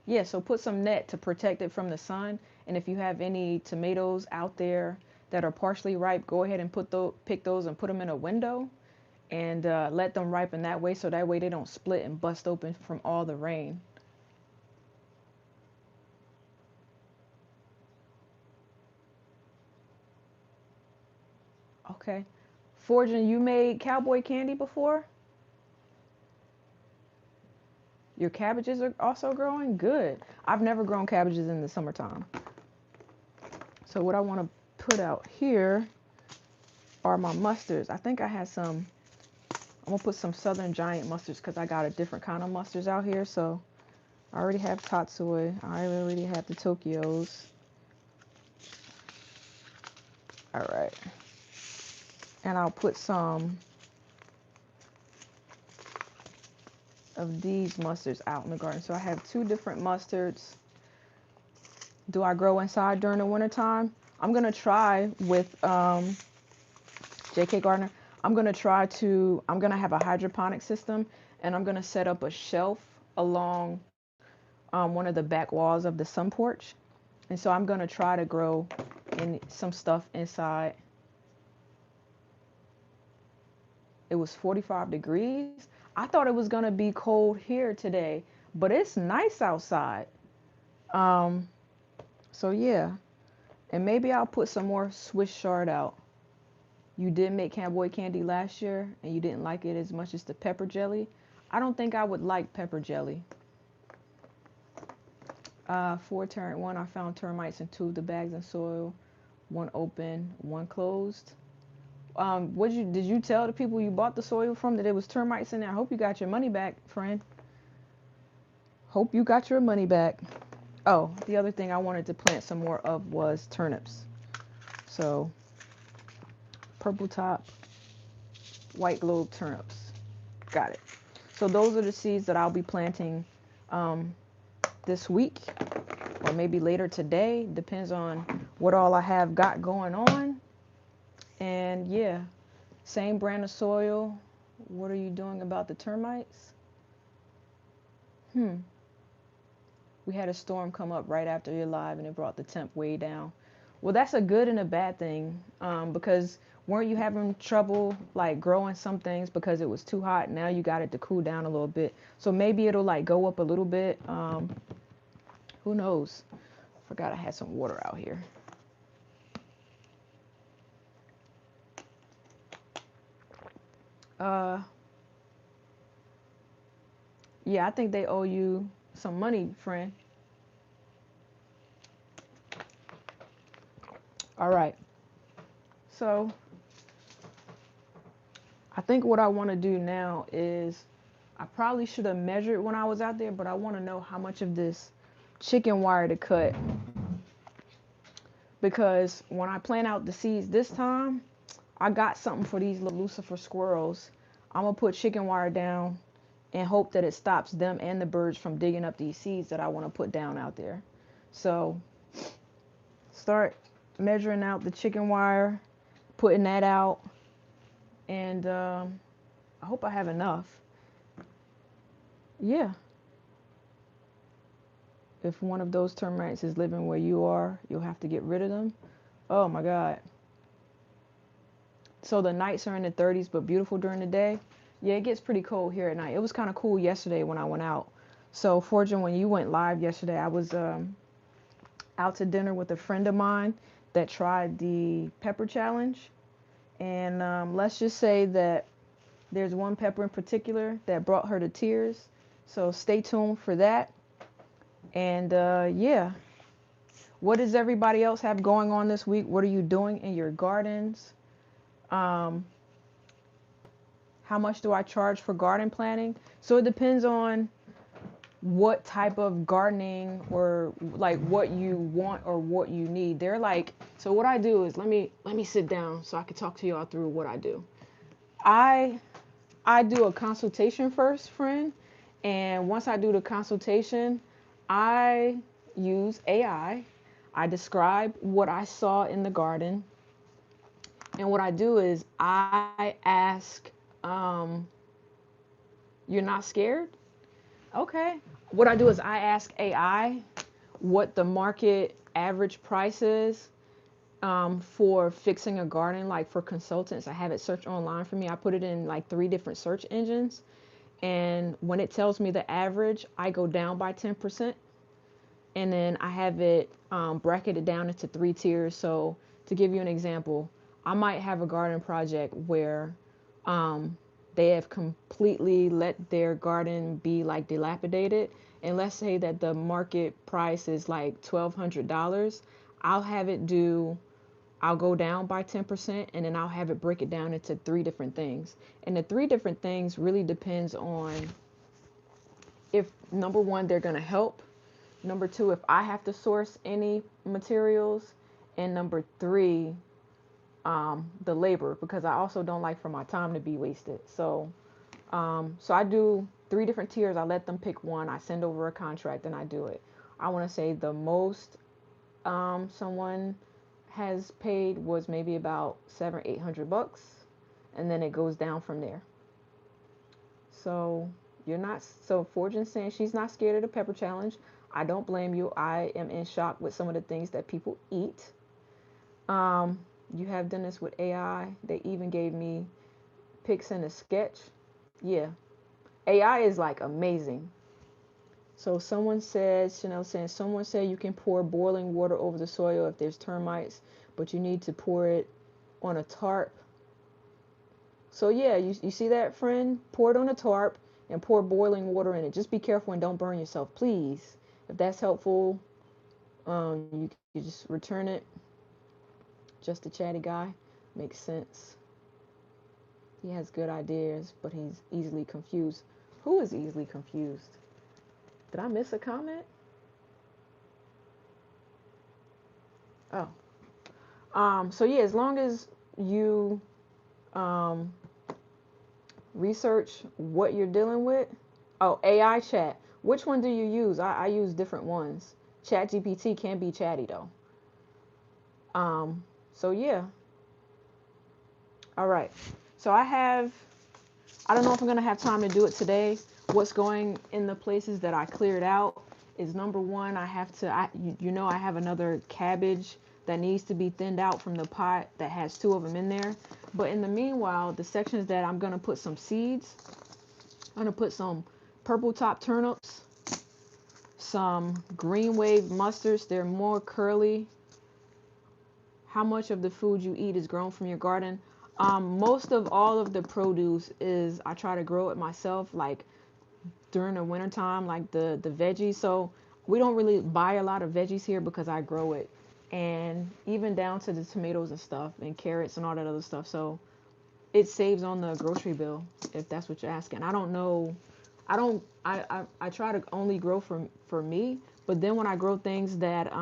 Yeah, so put some net to protect it from the sun. And if you have any tomatoes out there that are partially ripe, go ahead and pick those and put them in a window and let them ripen that way. So that way they don't split and bust open from all the rain. Okay. Fortune, you made cowboy candy before? Your cabbages are also growing? Good. I've never grown cabbages in the summertime. So what I want to put out here are my mustards. I think I had some, I'm going to put some Southern Giant mustards because I got a different kind of mustards out here. So I already have Tatsui. I already have the Tokyos. All right. And I'll put some of these mustards out in the garden. So I have 2 different mustards. Do I grow inside during the wintertime? I'm going to try with JK Gardner. I'm going to have a hydroponic system and I'm going to set up a shelf along one of the back walls of the sun porch. And so I'm going to try to grow some stuff inside. It was 45 degrees. I thought it was going to be cold here today, but it's nice outside. So yeah, and maybe I'll put some more Swiss chard out. You did make cowboy candy last year and you didn't like it as much as the pepper jelly. I don't think I would like pepper jelly. 1, I found termites in 2 of the bags in soil. 1 open, 1 closed. Did you tell the people you bought the soil from that it was termites in there? I hope you got your money back, friend. Hope you got your money back. Oh, the other thing I wanted to plant some more of was turnips. So, purple top, white globe turnips. Got it. So those are the seeds that I'll be planting this week or maybe later today. Depends on what all I have got going on. And yeah, same brand of soil. What are you doing about the termites? We had a storm come up right after your live and it brought the temp way down. Well, that's a good and a bad thing because weren't you having trouble like growing some things because it was too hot? Now you got it to cool down a little bit. So maybe it'll like go up a little bit. Who knows? Forgot I had some water out here. Yeah, I think they owe you some money, friend. All right. So I think what I want to do now is I probably should have measured when I was out there, but I want to know how much of this chicken wire to cut, because when I plant out the seeds this time, I got something for these little Lucifer squirrels. I'm gonna put chicken wire down and hope that it stops them and the birds from digging up these seeds that I want to put down out there. So start measuring out the chicken wire, putting that out, and I hope I have enough. Yeah, if one of those termites is living where you are, you'll have to get rid of them. Oh my God. So the nights are in the 30s, but beautiful during the day. Yeah, it gets pretty cold here at night. It was kind of cool yesterday when I went out. So, Fortune, when you went live yesterday, I was out to dinner with a friend of mine that tried the pepper challenge. And let's just say that there's one pepper in particular that brought her to tears. So, stay tuned for that. And yeah, what does everybody else have going on this week? What are you doing in your gardens? Um, how much do I charge for garden planting? So it depends on what type of gardening or like what you want or what you need. They're like, so what I do is let me sit down so I can talk to y'all through what I do. I I do a consultation first, friend, and once I do the consultation, I use AI. I describe what I saw in the garden, and what I do is I ask, um, "You're not scared?" Okay. What I do is I ask AI what the market average price is for fixing a garden, like for consultants. I have it search online for me. I put it in like 3 different search engines. And when it tells me the average, I go down by 10%. And then I have it bracketed down into 3 tiers. So to give you an example, I might have a garden project where um, they have completely let their garden be like dilapidated. And let's say that the market price is like $1,200. I'll have it do, I'll go down by 10% and then I'll have it break it down into 3 different things. And the 3 different things really depends on if number one, they're going to help. Number two, if I have to source any materials. And number three, the labor, because I also don't like for my time to be wasted. So I do 3 different tiers. I let them pick one. I send over a contract and I do it. I want to say the most someone has paid was maybe about $700-800, and then it goes down from there. So you're not. So Fortune saying she's not scared of the pepper challenge. I don't blame you. I am in shock with some of the things that people eat. Um, you have done this with AI. They even gave me pics in a sketch. Yeah, AI is like amazing. So someone said, Chanel saying, someone said you can pour boiling water over the soil if there's termites, but you need to pour it on a tarp. So yeah, you see that, friend? Pour it on a tarp and pour boiling water in it. Just be careful and don't burn yourself, please. If that's helpful, you can just return it. Just a chatty guy. Makes sense. He has good ideas, but he's easily confused. Who is easily confused? Did I miss a comment? Oh. So yeah, as long as you um, research what you're dealing with. Oh, AI chat. Which one do you use? I use different ones. Chat GPT can be chatty though. Um, so yeah. All right. So I don't know if I'm gonna have time to do it today. What's going in the places that I cleared out is number one, I have to, I have another cabbage that needs to be thinned out from the pot that has 2 of them in there. But in the meanwhile, the sections that I'm gonna put some seeds, I'm gonna put some purple top turnips, some green wave mustards. They're more curly. How much of the food you eat is grown from your garden? Most of all of the produce is I try to grow it myself, like during the wintertime, like the veggies. So we don't really buy a lot of veggies here because I grow it. And even down to the tomatoes and stuff and carrots and all that other stuff. So it saves on the grocery bill, if that's what you're asking. I don't know. I try to only grow for me, but then when I grow things that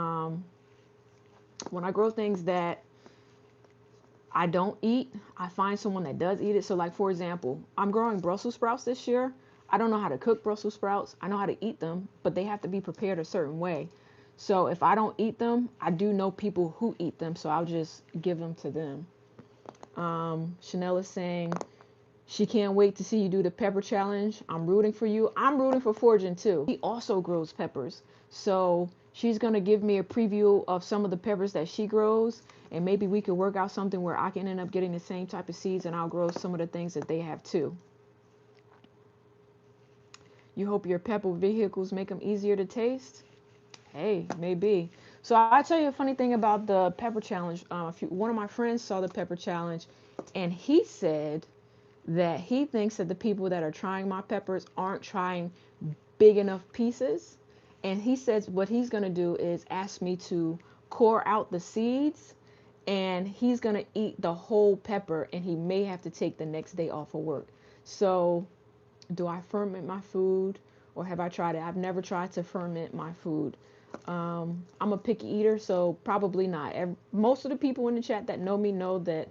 I don't eat, I find someone that does eat it. So like for example, I'm growing Brussels sprouts this year. I don't know how to cook Brussels sprouts. I know how to eat them, but they have to be prepared a certain way. So if I don't eat them, I do know people who eat them, so I'll just give them to them. Chanel is saying she can't wait to see you do the pepper challenge. I'm rooting for you. I'm rooting for Fortune too. He also grows peppers. So she's going to give me a preview of some of the peppers that she grows. And maybe we could work out something where I can end up getting the same type of seeds and I'll grow some of the things that they have too. You hope your pepper vehicles make them easier to taste? Hey, maybe. So I'll tell you a funny thing about the pepper challenge. One of my friends saw the pepper challenge and he said that he thinks that the people that are trying my peppers aren't trying big enough pieces. And he says what he's going to do is ask me to core out the seeds and he's going to eat the whole pepper and he may have to take the next day off of work. So do I ferment my food or have I tried it? I've never tried to ferment my food. I'm a picky eater, so probably not. Most of the people in the chat that know me know that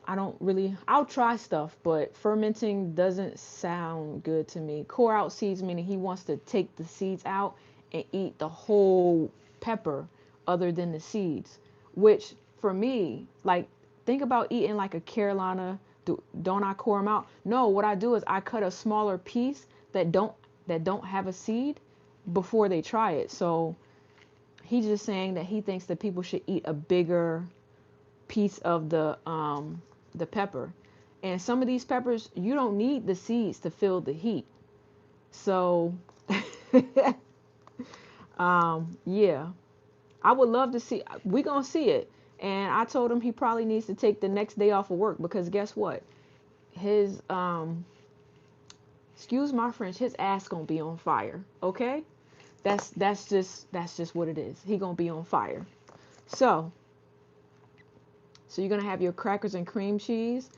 I'll try stuff, but fermenting doesn't sound good to me. Core out seeds, meaning he wants to take the seeds out and eat the whole pepper other than the seeds, which for me, like, think about eating like a Carolina. Don't I core them out? No, what I do is I cut a smaller piece that don't have a seed before they try it. So he's just saying that he thinks that people should eat a bigger piece of the pepper. And some of these peppers, you don't need the seeds to feel the heat. So yeah, I would love to see. We're gonna see it. And I told him he probably needs to take the next day off of work because guess what? His excuse my French, his ass gonna be on fire. Okay? That's just what it is. He gonna be on fire. So you're gonna have your crackers and cream cheese,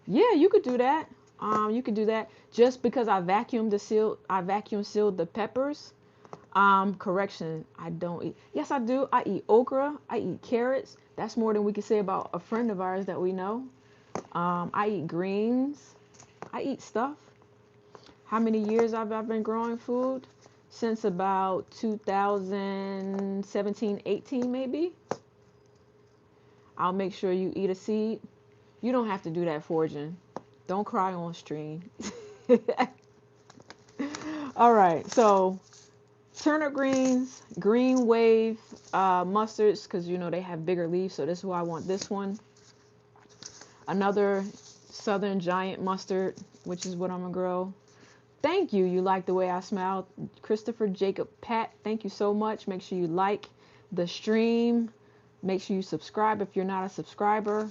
yeah, you could do that. You could do that. Just because I vacuum sealed the peppers. Correction, I don't eat. Yes, I do. I eat okra. I eat carrots. That's more than we can say about a friend of ours that we know. I eat greens. I eat stuff. How many years I've been growing food? Since about 2017, 18 maybe. I'll make sure you eat a seed. You don't have to do that, Fortune. Don't cry on stream. All right, so turnip greens, green wave mustards, because you know they have bigger leaves, so this is why I want this one. Another southern giant mustard, which is what I'm gonna grow. Thank you. You like the way I smile. Christopher Jacob Pat, thank you so much. Make sure you like the stream. Make sure you subscribe if you're not a subscriber.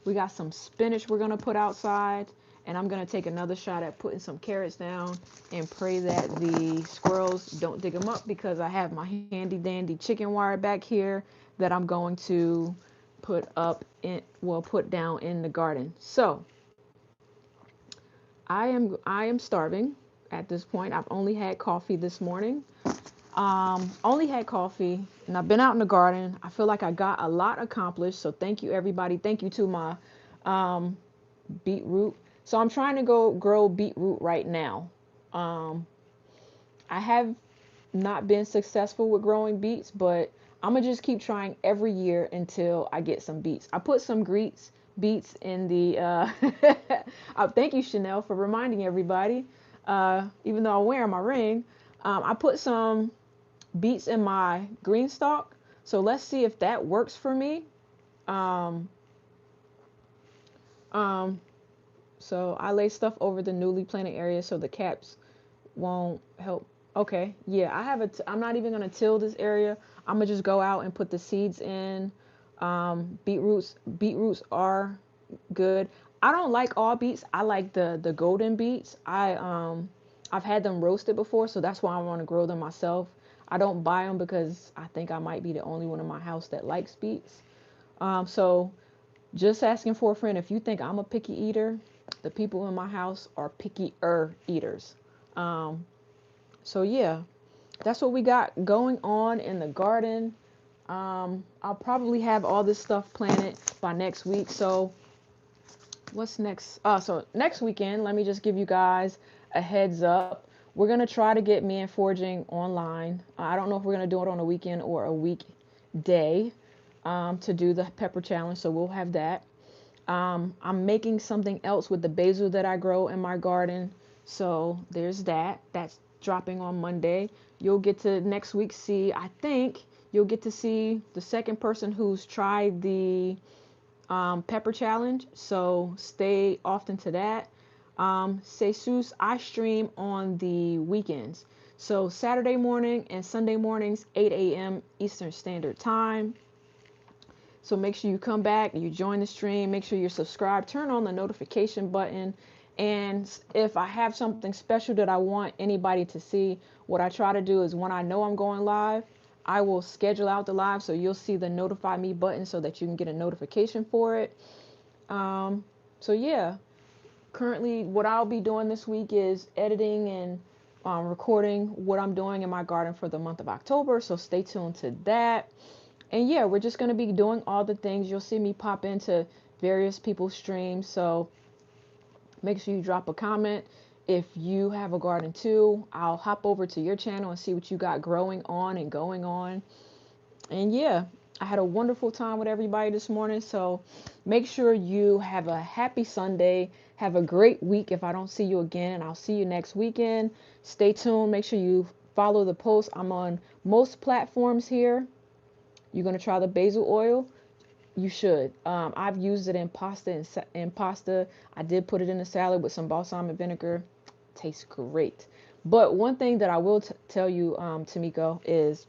We got some spinach we're going to put outside. And I'm going to take another shot at putting some carrots down and pray that the squirrels don't dig them up because I have my handy dandy chicken wire back here that I'm going to put down in the garden. So I am starving at this point. I've only had coffee this morning. Only had coffee and I've been out in the garden. I feel like I got a lot accomplished. So thank you everybody. Thank you to my beetroot. So I'm trying to go grow beetroot right now. I have not been successful with growing beets, but I'm gonna just keep trying every year until I get some beets. I put some beets in the thank you Chanel for reminding everybody. Even though I'm wearing my ring, I put some beets in my green stalk. So let's see if that works for me. So I lay stuff over the newly planted area so the caps won't help. Okay, yeah, I'm not even gonna till this area. I'm gonna just go out and put the seeds in. Beetroots are good. I don't like all beets. I like the golden beets. I I've had them roasted before, so that's why I want to grow them myself. I don't buy them because I think I might be the only one in my house that likes beets. So just asking for a friend. If you think I'm a picky eater, the people in my house are pickier eaters. Um, so yeah, that's what we got going on in the garden. I'll probably have all this stuff planted by next week. So what's next? So next weekend, let me just give you guys a heads up. We're gonna try to get me and foraging online. I don't know if we're gonna do it on a weekend or a weekday to do the pepper challenge. So we'll have that. I'm making something else with the basil that I grow in my garden. So there's that. That's dropping on Monday. You'll get to next week see, I think you'll get to see the second person who's tried the pepper challenge. So stay often to that. Jesus, I stream on the weekends. So Saturday morning and Sunday mornings, 8 a.m. Eastern Standard Time. So make sure you come back, you join the stream, make sure you're subscribed, turn on the notification button. And if I have something special that I want anybody to see, what I try to do is when I know I'm going live, I will schedule out the live so you'll see the notify me button so that you can get a notification for it. Um, so yeah, currently what I'll be doing this week is editing and recording what I'm doing in my garden for the month of October. So stay tuned to that. And yeah, we're just going to be doing all the things. You'll see me pop into various people's streams. So make sure you drop a comment. If you have a garden too, I'll hop over to your channel and see what you got growing on and going on. And yeah, I had a wonderful time with everybody this morning. So make sure you have a happy Sunday. Have a great week if I don't see you again. And I'll see you next weekend. Stay tuned. Make sure you follow the post. I'm on most platforms here. You're going to try the basil oil. You should. I've used it in pasta. I did put it in a salad with some balsamic vinegar. Tastes great. But one thing that I will tell you, Tamiko, is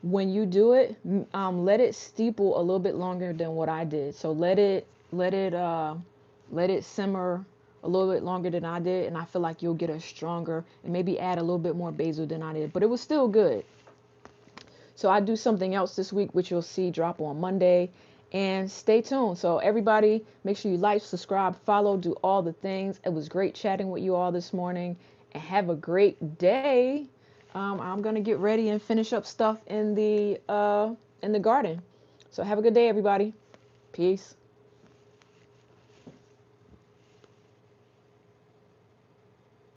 when you do it, let it steeple a little bit longer than what I did. So let it simmer a little bit longer than I did, and I feel like you'll get a stronger, and maybe add a little bit more basil than I did. But it was still good. So I do something else this week, which you'll see drop on Monday. And stay tuned. So everybody, make sure you like, subscribe, follow, do all the things. It was great chatting with you all this morning. And have a great day. I'm gonna get ready and finish up stuff in the garden. So have a good day, everybody. Peace.